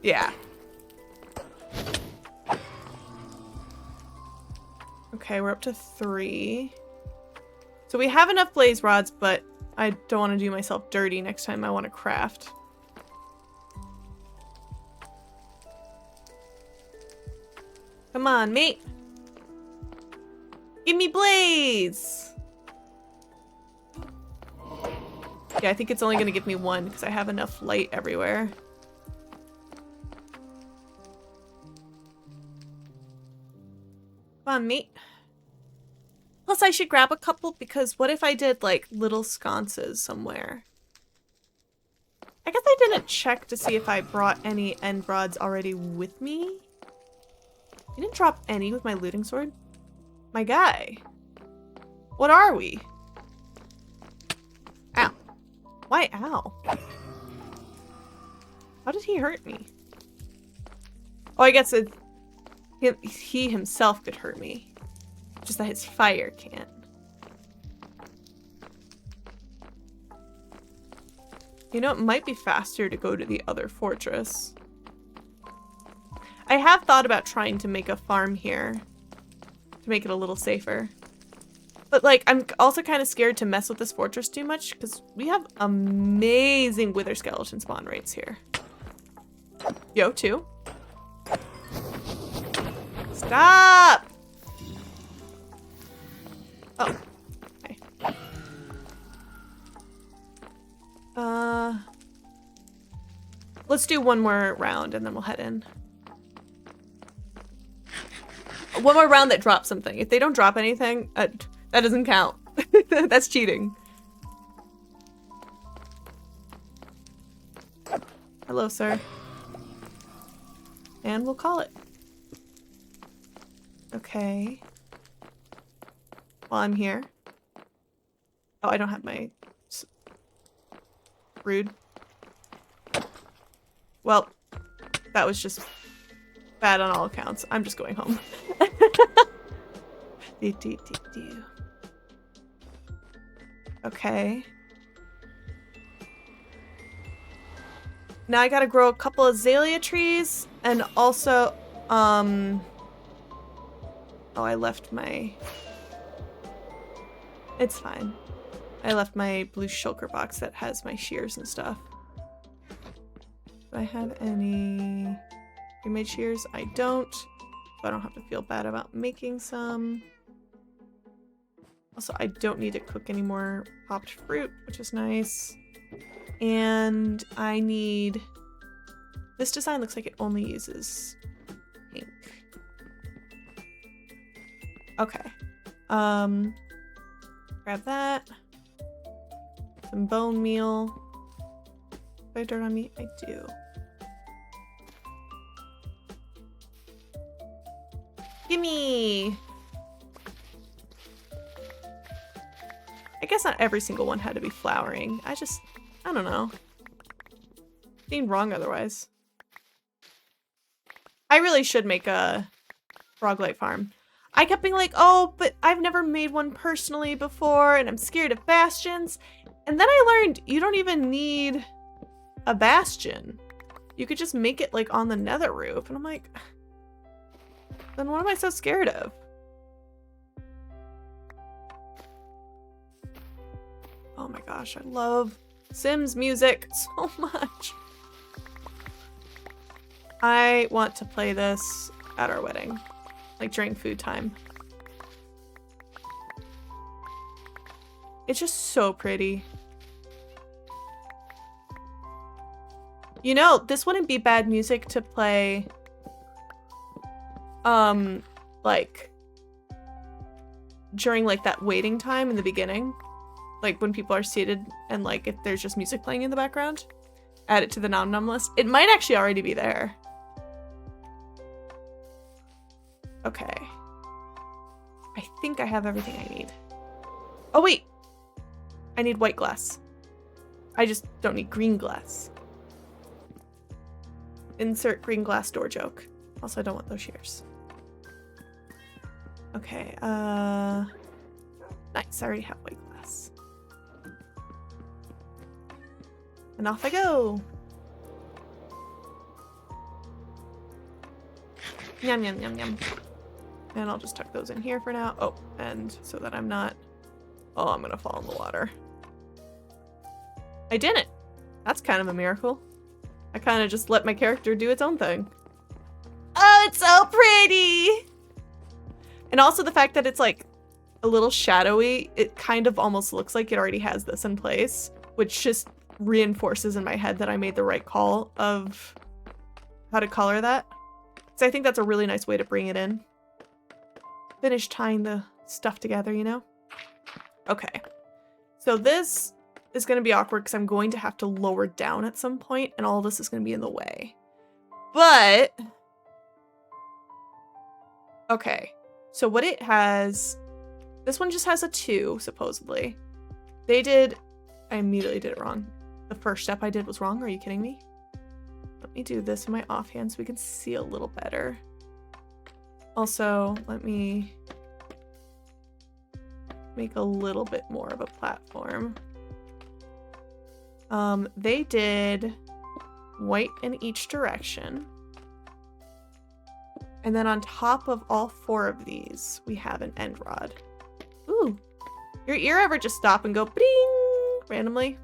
[SPEAKER 1] Yeah. Okay, we're up to 3. So we have enough blaze rods, but I don't want to do myself dirty next time I want to craft. Come on, mate. Give me blaze. Yeah, I think it's only going to give me 1 because I have enough light everywhere. Come on, mate. Plus, I should grab a couple because what if I did, like, little sconces somewhere? I guess I didn't check to see if I brought any end rods already with me. You didn't drop any with my looting sword? My guy. What are we? Why ow? How did he hurt me? Oh, I guess he himself could hurt me. Just that his fire can't. You know, it might be faster to go to the other fortress. I have thought about trying to make a farm here to make it a little safer. But, like, I'm also kind of scared to mess with this fortress too much because we have amazing wither skeleton spawn rates here. Yo, too. Stop! Oh. Okay. Let's do one more round and then we'll head in. One more round that drops something. If they don't drop anything, that doesn't count. That's cheating. Hello, sir. And we'll call it. Okay. While I'm here. Oh, I don't have my... Rude. Well, that was just bad on all accounts. I'm just going home. Okay. Now I gotta grow a couple azalea trees and also, oh, I left my... It's fine. I left my blue shulker box that has my shears and stuff. Do I have any pre-made shears? I don't. So I don't have to feel bad about making some. Also, I don't need to cook any more popped fruit, which is nice. And I need... This design looks like it only uses pink. Okay. Grab that. Some bone meal. Do I have dirt on me? I do. Gimme! I guess not every single one had to be flowering. I don't know. Being wrong otherwise. I really should make a frog-light farm. I kept being like, oh, but I've never made one personally before, and I'm scared of bastions. And then I learned you don't even need a bastion. You could just make it like on the nether roof. And I'm like, then what am I so scared of? Oh my gosh, I love Sims music so much. I want to play this at our wedding, like during food time. It's just so pretty. You know, this wouldn't be bad music to play, like, during, like, that waiting time in the beginning. Like, when people are seated and, like, if there's just music playing in the background. Add it to the nom nom list. It might actually already be there. Okay. I think I have everything I need. Oh, wait! I need white glass. I just don't need green glass. Insert green glass door joke. Also, I don't want those shears. Okay, nice. I already have white glass. And off I go! Yum, yum, yum, yum. And I'll just tuck those in here for now. Oh, and so that I'm not... Oh, I'm gonna fall in the water. I didn't! That's kind of a miracle. I kind of just let my character do its own thing. Oh, it's so pretty! And also the fact that it's like a little shadowy, it kind of almost looks like it already has this in place, which just reinforces in my head that I made the right call of how to color that. So I think that's a really nice way to bring it in. Finish tying the stuff together, you know? Okay. So this is going to be awkward because I'm going to have to lower down at some point and all this is going to be in the way. But... Okay. So what it has... This one just has a 2, supposedly. They did I immediately did it wrong. The first step I did was wrong. Are you kidding me? Let me do this in my offhand so we can see a little better. Also, let me make a little bit more of a platform. They did white in each direction. And then on top of all 4 of these, we have an end rod. Ooh. Your ear ever just stop and go bing randomly?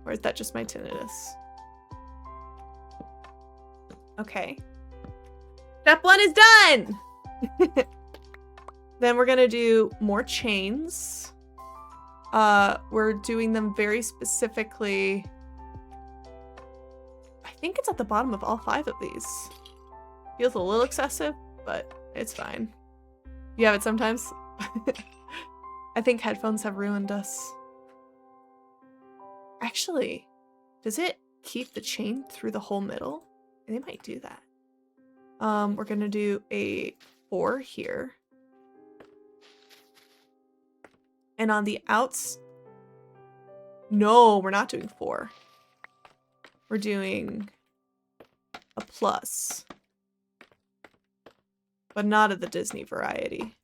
[SPEAKER 1] Or is that just my tinnitus? Okay. Step 1 is done! Then we're gonna do more chains. We're doing them very specifically. I think it's at the bottom of all 5 of these. Feels a little excessive, but it's fine. You have it sometimes? I think headphones have ruined us. Actually, does it keep the chain through the whole middle? They might do that. We're gonna do a 4 here. And on the outs... No, we're not doing 4. We're doing a plus. But not of the Disney variety.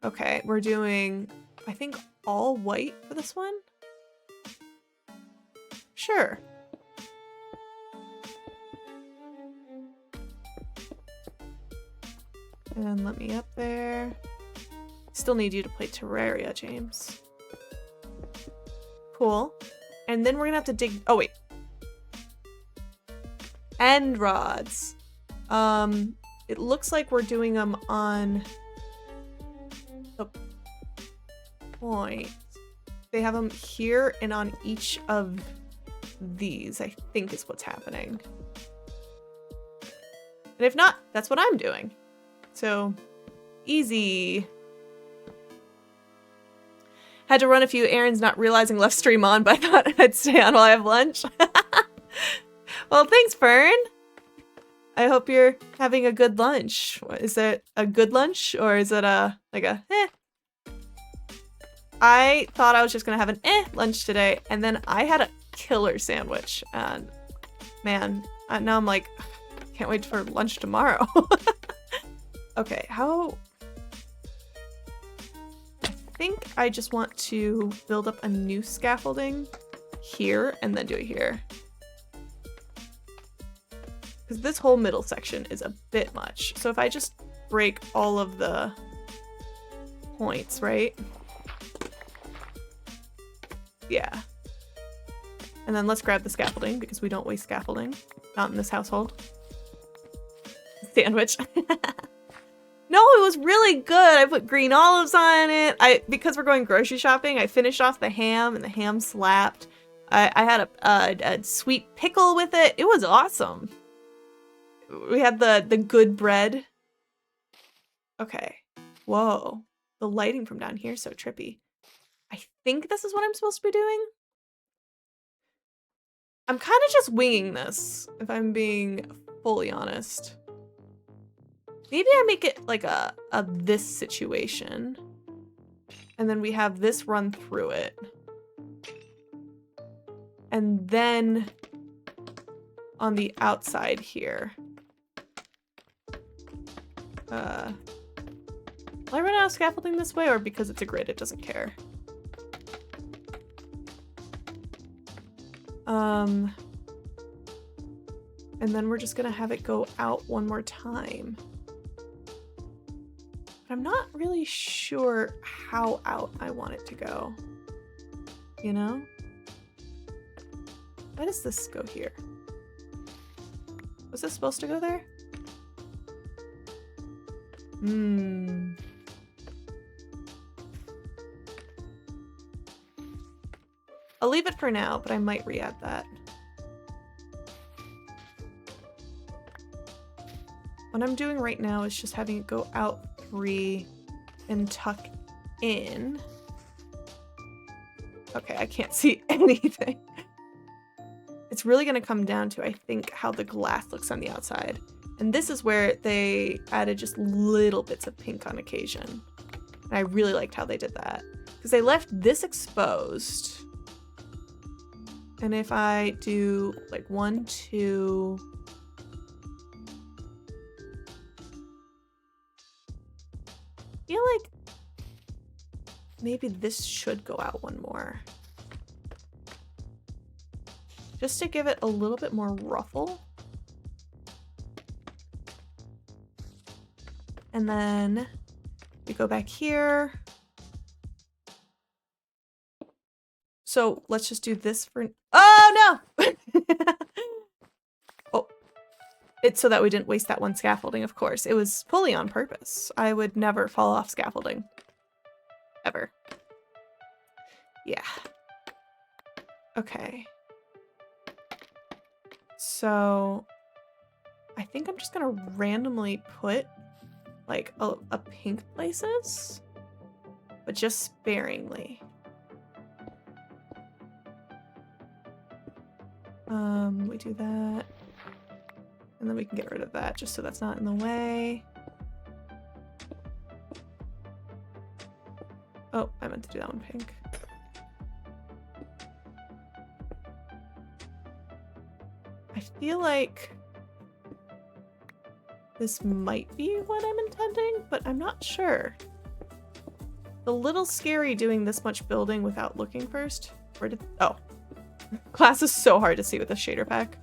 [SPEAKER 1] Okay, we're doing, I think, all white for this one? Sure. And let me up there. Still need you to play Terraria, James. Cool. And then we're gonna have to dig... Oh, wait. End rods. It looks like we're doing them on the point. They have them here and on each of these, I think is what's happening. And if not, that's what I'm doing. So, easy. Had to run a few errands, not realizing left stream on, but I thought I'd stay on while I have lunch. Well, thanks, Fern. I hope you're having a good lunch. Is it a good lunch or is it a, like a, eh? I thought I was just gonna have an lunch today, and then I had a killer sandwich, and man, now I'm like, can't wait for lunch tomorrow. Okay, how... I think I just want to build up a new scaffolding here and then do it here. Because this whole middle section is a bit much. So if I just break all of the points, right? Yeah. And then let's grab the scaffolding because we don't waste scaffolding. Not in this household. Sandwich. No, it was really good. I put green olives on it. Because we're going grocery shopping, I finished off the ham and the ham slapped. I had a sweet pickle with it. It was awesome. We had the good bread. Okay. Whoa. The lighting from down here is so trippy. I think this is what I'm supposed to be doing. I'm kind of just winging this, if I'm being fully honest. Maybe I make it like a this situation. And then we have this run through it. And then on the outside here. Will I run out of scaffolding this way, or because it's a grid it doesn't care? And then we're just gonna have it go out one more time. But I'm not really sure how out I want it to go. You know? Why does this go here? Was this supposed to go there? I'll leave it for now, but I might re-add that. What I'm doing right now is just having it go out 3 and tuck in. Okay, I can't see anything. It's really going to come down to, I think, how the glass looks on the outside. And this is where they added just little bits of pink on occasion. And I really liked how they did that. Because they left this exposed. And if I do like 1, 2... I feel like maybe this should go out one more. Just to give it a little bit more ruffle. And then we go back here. So let's just do this for... Oh, no! Oh. It's so that we didn't waste that one scaffolding, of course. It was fully on purpose. I would never fall off scaffolding. Ever. Yeah. Okay. So I think I'm just gonna randomly put like a pink places, but just sparingly. We do that. And then we can get rid of that just so that's not in the way. Oh, I meant to do that one pink. I feel like this might be what I'm intending, but I'm not sure. It's a little scary doing this much building without looking first. Where did... Oh. Glass is so hard to see with a shader pack.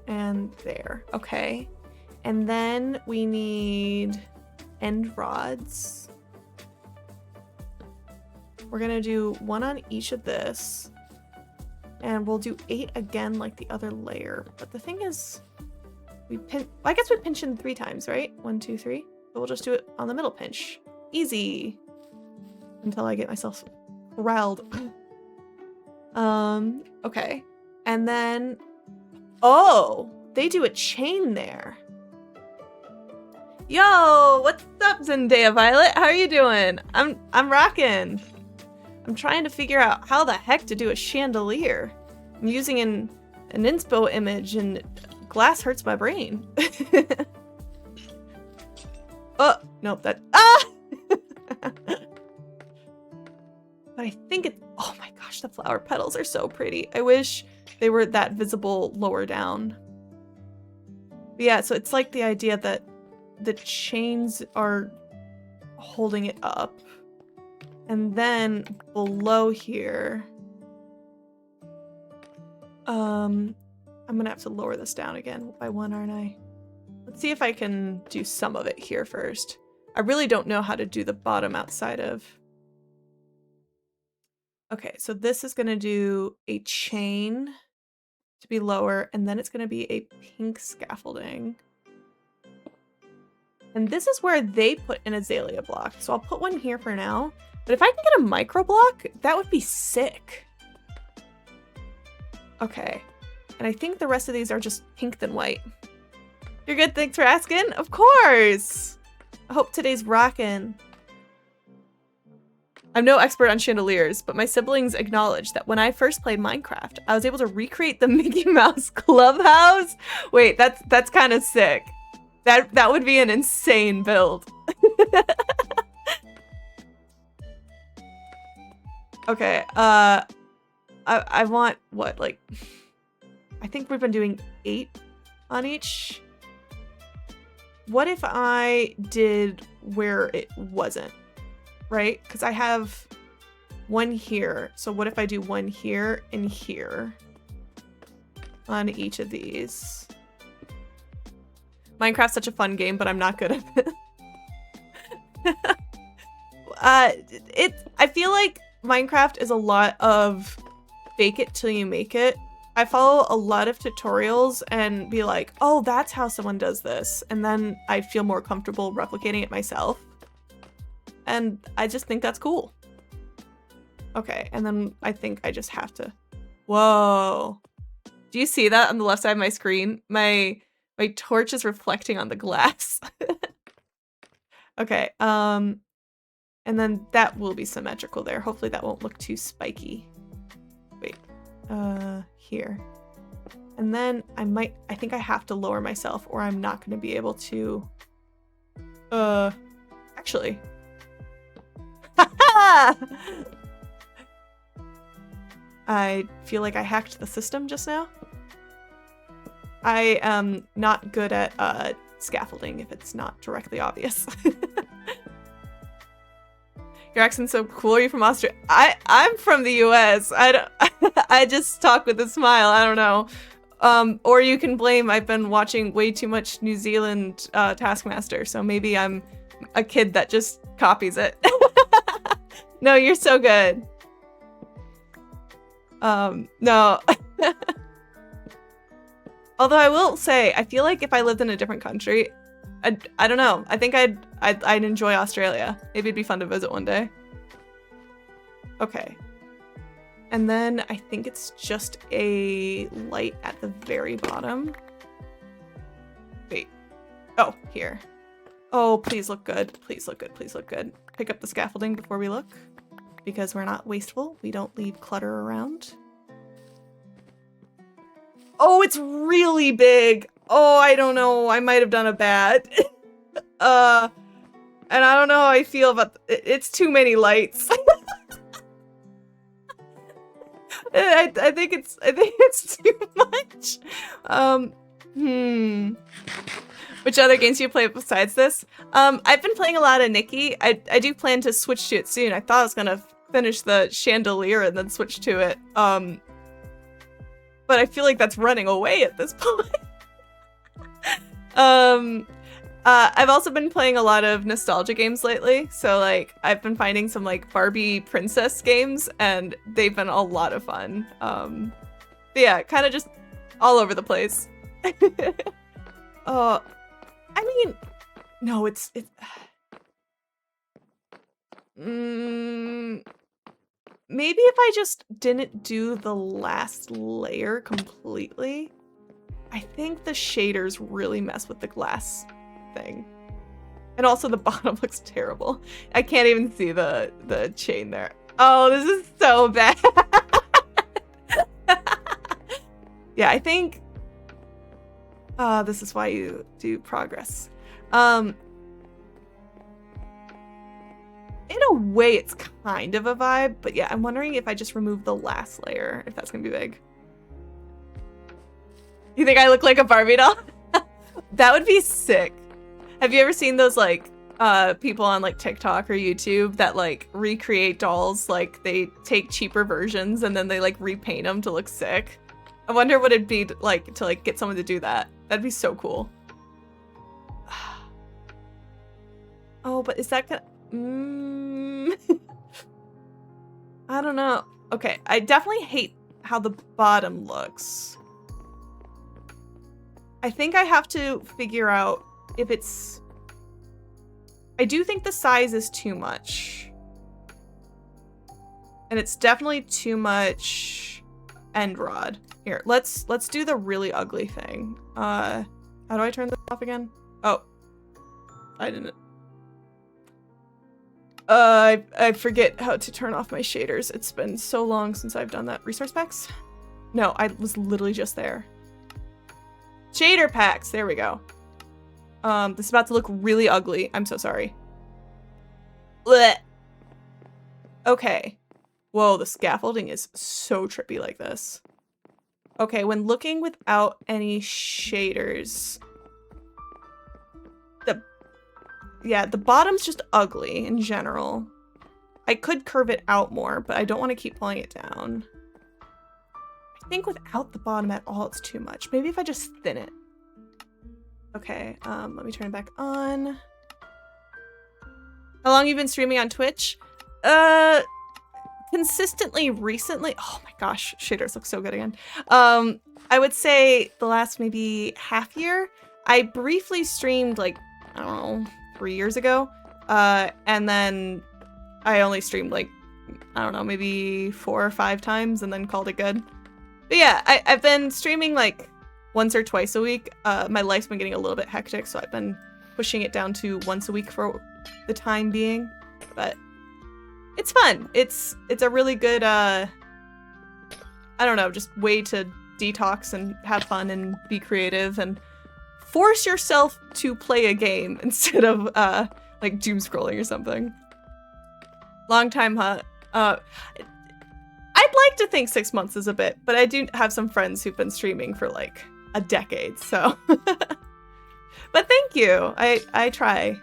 [SPEAKER 1] And there. Okay. And then we need end rods. We're gonna do 1 on each of this. And we'll do 8 again like the other layer. But the thing is, I guess we pinch in 3 times, right? 1, 2, 3. But we'll just do it on the middle pinch. Easy. Until I get myself corralled. Okay. And then, oh, they do a chain there. Yo, what's up, Zendaya Violet? How are you doing? I'm rocking. I'm trying to figure out how the heck to do a chandelier. I'm using an inspo image and glass hurts my brain. Oh, nope, that, But I think it, oh my gosh, the flower petals are so pretty. I wish they were that visible lower down. But yeah, so it's like the idea that the chains are holding it up. And then below here, I'm gonna have to lower this down again by 1, aren't I? Let's see if I can do some of it here first. I really don't know how to do the bottom outside of. Okay, so this is gonna do a chain to be lower, and then it's gonna be a pink scaffolding. And this is where they put an azalea block. So I'll put one here for now. But if I can get a micro block, that would be sick. Okay. And I think the rest of these are just pink than white. You're good, thanks for asking. Of course! I hope today's rockin'. I'm no expert on chandeliers, but my siblings acknowledge that when I first played Minecraft, I was able to recreate the Mickey Mouse clubhouse. Wait, that's kind of sick. That would be an insane build. Okay, I want, what, like, I think we've been doing 8 on each. What if I did where it wasn't, right? Because I have 1 here, so what if I do 1 here and here on each of these? Minecraft's such a fun game, but I'm not good at it. I feel like Minecraft is a lot of fake it till you make it. I follow a lot of tutorials and be like, oh, that's how someone does this. And then I feel more comfortable replicating it myself. And I just think that's cool. Okay, and then I think I just have to... Whoa. Do you see that on the left side of my screen? My torch is reflecting on the glass. Okay, and then that will be symmetrical there. Hopefully that won't look too spiky. Wait, here. And then I think I have to lower myself or I'm not gonna be able to... Actually. I feel like I hacked the system just now. I am not good at scaffolding if it's not directly obvious. Your accent's so cool. Are you from Australia? I'm from the US. I just talk with a smile. I don't know. Or you can blame I've been watching way too much New Zealand Taskmaster, so maybe I'm a kid that just copies it. No, you're so good. No. Although I will say, I feel like if I lived in a different country, I don't know. I think I'd enjoy Australia. Maybe it'd be fun to visit one day. Okay. And then I think it's just a light at the very bottom. Wait. Oh, here. Oh, please look good. Please look good. Please look good. Pick up the scaffolding before we look, because we're not wasteful. We don't leave clutter around. Oh, it's really big. Oh, I don't know. I might have done a bad. And I don't know how I feel about it's too many lights. I think it's too much. Which other games do you play besides this? I've been playing a lot of Nikki. I do plan to switch to it soon. I thought I was gonna finish the chandelier and then switch to it. But I feel like that's running away at this point. I've also been playing a lot of nostalgia games lately. So like I've been finding some like Barbie princess games and they've been a lot of fun. But yeah, kind of just all over the place. I mean, no, it's maybe if I just didn't do the last layer completely. I think the shaders really mess with the glass thing. And also the bottom looks terrible. I can't even see the chain there. Oh, this is so bad. Yeah, I think this is why you do progress. In a way, it's kind of a vibe, but yeah, I'm wondering if I just remove the last layer, if that's gonna be big. You think I look like a Barbie doll? That would be sick. Have you ever seen those like people on like TikTok or YouTube that like recreate dolls? Like they take cheaper versions and then they like repaint them to look sick. I wonder what it'd be like to like get someone to do that. That'd be so cool. Oh, but is that gonna... I don't know. Okay, I definitely hate how the bottom looks. I think I have to figure out if it's... I do think the size is too much. And it's definitely too much end rod. Here, let's do the really ugly thing. How do I turn this off again? Oh. I didn't. I forget how to turn off my shaders. It's been so long since I've done that. Resource packs? No, I was literally just there. Shader packs! There we go. This is about to look really ugly. I'm so sorry. Blech. Okay. Whoa, the scaffolding is so trippy like this. Okay, when looking without any shaders... Yeah, the bottom's just ugly in general. I could curve it out more, but I don't want to keep pulling it down. I think without the bottom at all, it's too much. Maybe if I just thin it. Okay, let me turn it back on. How long have you been streaming on Twitch? Consistently recently. Oh my gosh, shaders look so good again. I would say the last maybe half year. I briefly streamed like, I don't know, 3 years ago. And then I only streamed like, I don't know, maybe 4 or 5 times and then called it good. But yeah, I've been streaming like once or twice a week. My life's been getting a little bit hectic, so I've been pushing it down to once a week for the time being. But it's fun. It's a really good, I don't know, just way to detox and have fun and be creative and force yourself to play a game instead of like doom scrolling or something. Long time, huh? I'd like to think 6 months is a bit, but I do have some friends who've been streaming for like a decade, so. But thank you. I try.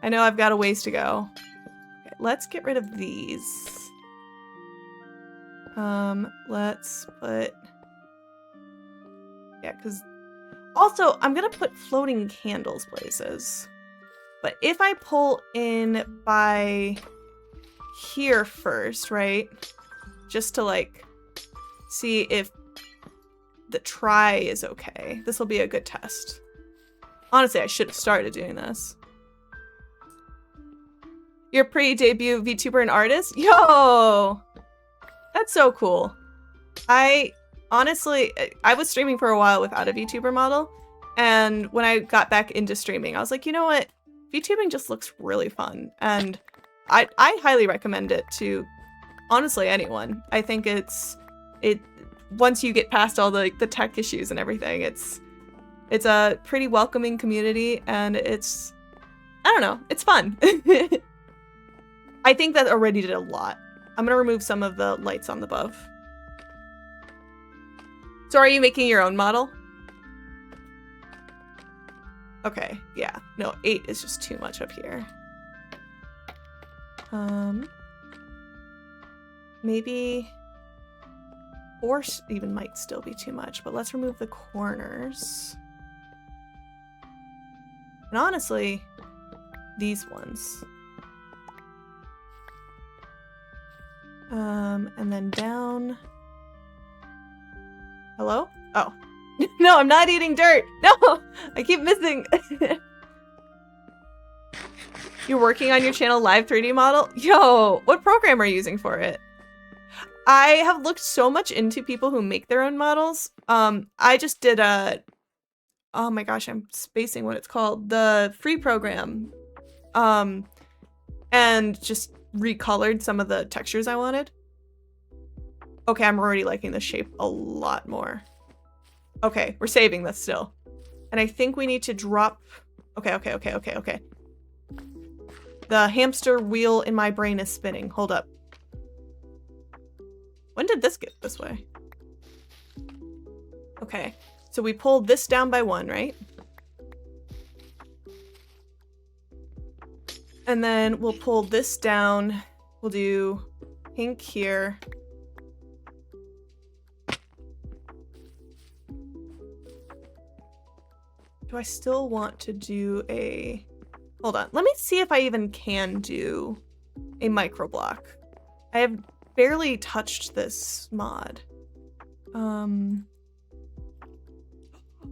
[SPEAKER 1] I know I've got a ways to go. Okay, let's get rid of these. Let's put, yeah, because also I'm gonna put floating candles places. But if I pull in by here first, right? Just to like see if the try is okay. This will be a good test. Honestly, I should have started doing this. Your pre-debut VTuber and artist? Yo! That's so cool. Honestly, I was streaming for a while without a VTuber model. And when I got back into streaming, I was like, you know what? VTubing just looks really fun. And I highly recommend it to, honestly, anyone. I think once you get past all the tech issues and everything, it's a pretty welcoming community, and I don't know, it's fun. I think that already did a lot. I'm gonna remove some of the lights on the above. So are you making your own model? Okay, yeah. No, 8 is just too much up here. Maybe 4 even might still be too much, but let's remove the corners. And honestly, these ones. And then down. Hello? Oh. No, I'm not eating dirt. No, I keep missing. You're working on your channel live 3D model? Yo, what program are you using for it? I have looked so much into people who make their own models. I just did oh my gosh, I'm spacing what it's called. The free program. And just recolored some of the textures I wanted. Okay, I'm already liking the shape a lot more. Okay, we're saving this still. And I think we need to drop... Okay. The hamster wheel in my brain is spinning. Hold up. When did this get this way? Okay, so we pulled this down by 1, right? And then we'll pull this down. We'll do pink here. Do I still want to do a... Hold on. Let me see if I even can do a micro block. I have barely touched this mod.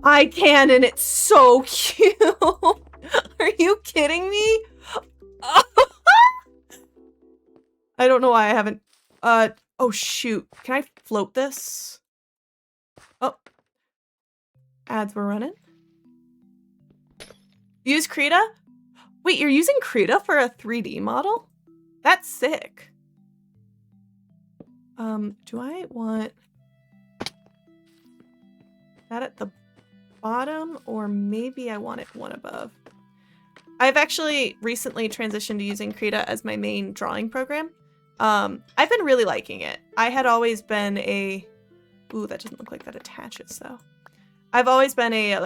[SPEAKER 1] I can, and it's so cute. Are you kidding me? I don't know why I haven't... oh shoot. Can I float this? Oh. Ads were running. Use Krita? Wait, you're using Krita for a 3D model? That's sick. Do I want that at the bottom, or maybe I want it one above? I've actually recently transitioned to using Krita as my main drawing program. I've been really liking it. I had always been a... Ooh, that doesn't look like that attaches, though. I've always been a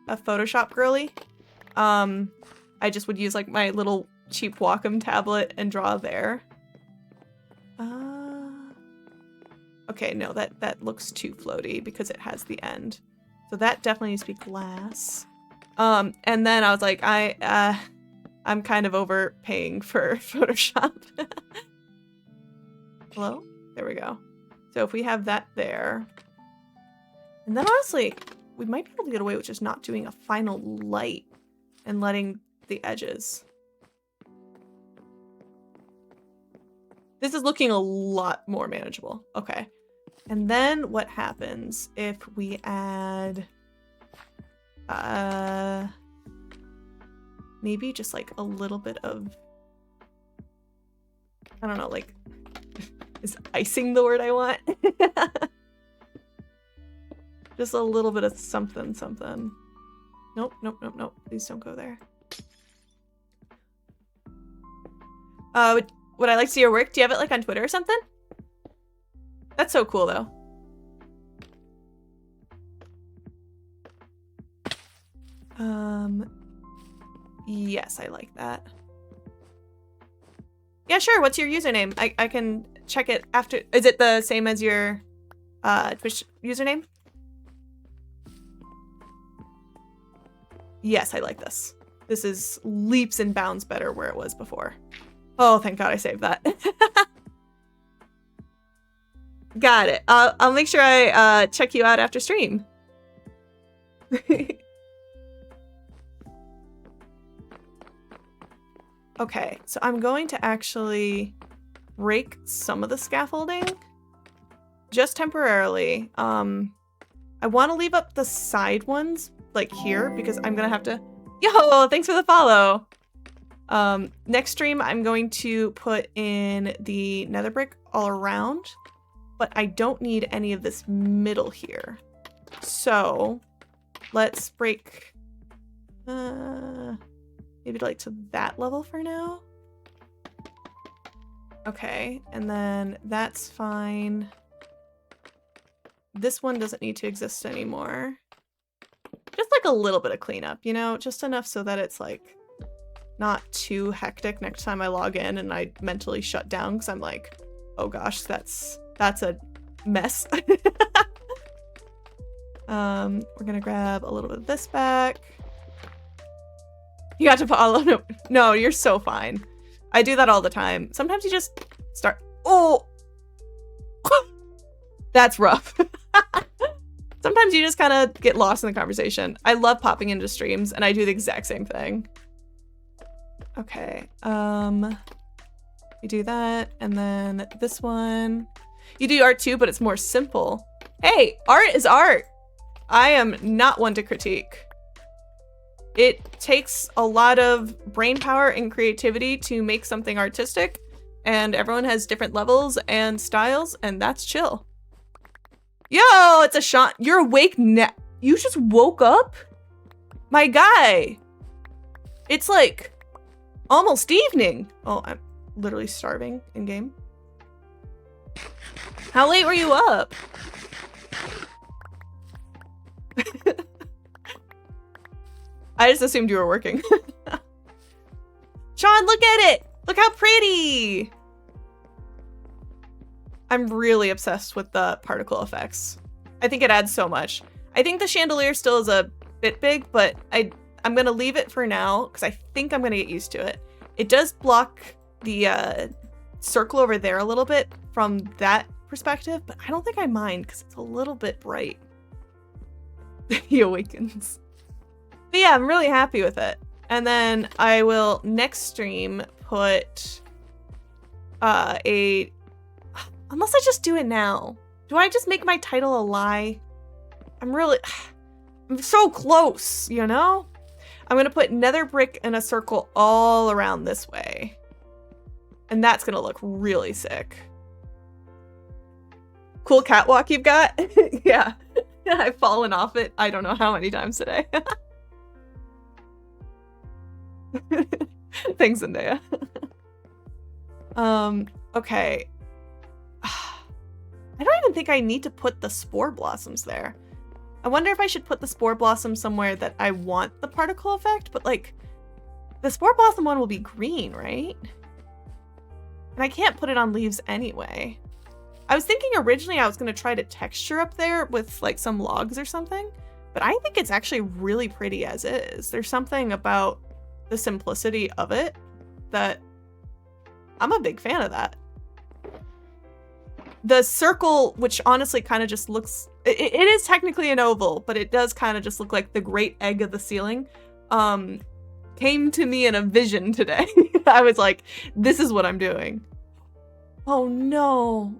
[SPEAKER 1] Photoshop girly. I just would use like my little cheap Wacom tablet and draw there. Okay, no, that looks too floaty because it has the end. So that definitely needs to be glass. And then I was like, I'm kind of overpaying for Photoshop. Hello? There we go. So if we have that there. And then honestly, we might be able to get away with just not doing a final light and letting the edges. This is looking a lot more manageable. Okay. And then what happens if we add maybe just like a little bit of, I don't know, like, is icing the word I want? Just a little bit of something. Nope, nope, nope, nope. Please don't go there. Would I like to see your work? Do you have it like on Twitter or something? That's so cool though. Yes, I like that. Yeah, sure. What's your username? I can check it after. Is it the same as your Twitch username? Yes, I like this. This is leaps and bounds better where it was before. Oh, thank God I saved that. Got it. I'll make sure I check you out after stream. Okay, so I'm going to actually break some of the scaffolding just temporarily. I want to leave up the side ones like here because I'm gonna have to. Yo, thanks for the follow. Next stream I'm going to put in the nether brick all around, but I don't need any of this middle here. So let's break maybe like to that level for now. Okay, and then that's fine. This one doesn't need to exist anymore. Just like a little bit of cleanup, you know, just enough so that it's like not too hectic next time I log in and I mentally shut down because I'm like, oh gosh, that's a mess. We're gonna grab a little bit of this back. You got to follow. No, you're so fine. I do that all the time. Sometimes you just start. Oh, that's rough. Sometimes you just kind of get lost in the conversation. I love popping into streams and I do the exact same thing. Okay. You do that. And then this one, you do art too, but it's more simple. Hey, art is art. I am not one to critique. It takes a lot of brain power and creativity to make something artistic, and everyone has different levels and styles, and that's chill. Yo, it's a shot. You're awake now. You just woke up? My guy. It's like almost evening. Oh, I'm literally starving in game. How late were you up? I just assumed you were working. Sean, look at it! Look how pretty! I'm really obsessed with the particle effects. I think it adds so much. I think the chandelier still is a bit big, but I'm gonna leave it for now because I think I'm gonna get used to it. It does block the circle over there a little bit from that perspective, but I don't think I mind because it's a little bit bright. He awakens. But yeah, I'm really happy with it. And then I will next stream put unless I just do it now. Do I just make my title a lie? I'm so close, you know? I'm gonna put nether brick in a circle all around this way. And that's gonna look really sick. Cool catwalk you've got? Yeah. I've fallen off it I don't know how many times today. Thanks, Zendaya. Okay. I don't even think I need to put the spore blossoms there. I wonder if I should put the spore blossom somewhere that I want the particle effect, but like the spore blossom one will be green, right? And I can't put it on leaves anyway. I was thinking originally I was going to try to texture up there with like some logs or something, but I think it's actually really pretty as is. There's something about the simplicity of it that I'm a big fan of that. The circle, which honestly kind of just looks, it is technically an oval, but it does kind of just look like the great egg of the ceiling, came to me in a vision today. I was like, this is what I'm doing. Oh no,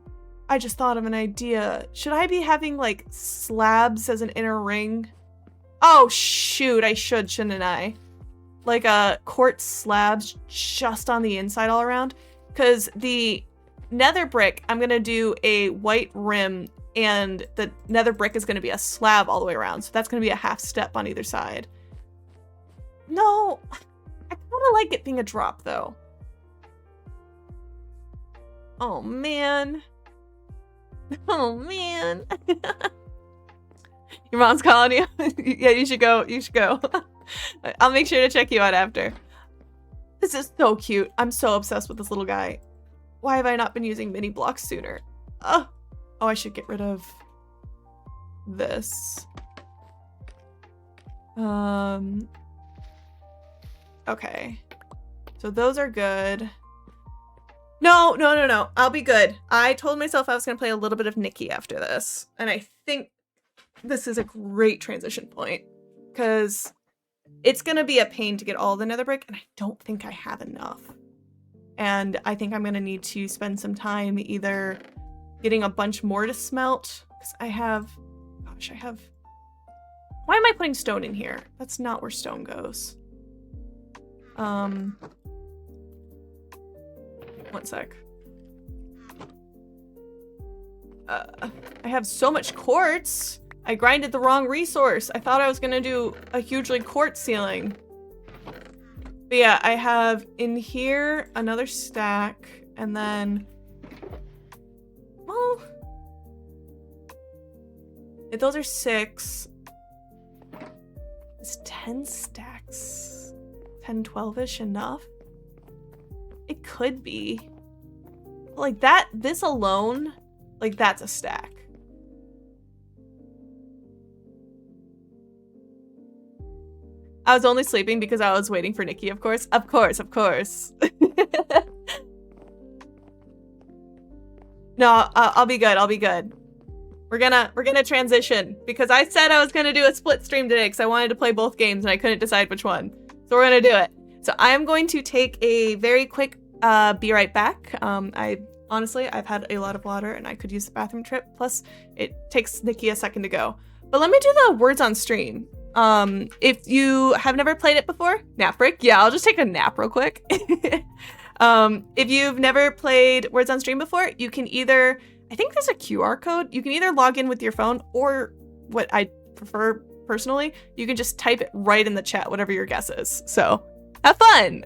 [SPEAKER 1] I just thought of an idea. Should I be having like slabs as an inner ring? Oh shoot, I should, shouldn't I? Like quartz slabs just on the inside all around, because the nether brick, I'm gonna do a white rim and the nether brick is gonna be a slab all the way around. So that's gonna be a half step on either side. No, I kind of like it being a drop though. Oh man. Oh man. Your mom's calling you. Yeah, you should go. You should go. I'll make sure to check you out after. This is so cute. I'm so obsessed with this little guy. Why have I not been using mini blocks sooner? Oh, I should get rid of this. Okay. So those are good. No. I'll be good. I told myself I was going to play a little bit of Nikki after this. And I think this is a great transition point. Because it's going to be a pain to get all the nether brick. And I don't think I have enough. And I think I'm going to need to spend some time either getting a bunch more to smelt. Because I have... Gosh, I have... Why am I putting stone in here? That's not where stone goes. One sec. I have so much quartz. I grinded the wrong resource. I thought I was gonna do a hugely quartz ceiling. But yeah, I have in here another stack, and then... Well... If those are 6... Is 10 stacks? 10, 12-ish enough? It could be. Like that, this alone, like that's a stack. I was only sleeping because I was waiting for Nikki, of course. Of course. No, I'll be good. I'll be good. We're gonna transition because I said I was gonna do a split stream today because I wanted to play both games and I couldn't decide which one. So we're gonna do it. So I'm going to take a very quick be right back. Honestly, I've had a lot of water and I could use the bathroom trip. Plus, it takes Nikki a second to go. But let me do the words on stream. If you have never played it before, nap break. Yeah, I'll just take a nap real quick. If you've never played words on stream before, you can either, I think there's a QR code. You can either log in with your phone or what I prefer personally, you can just type it right in the chat, whatever your guess is. So have fun.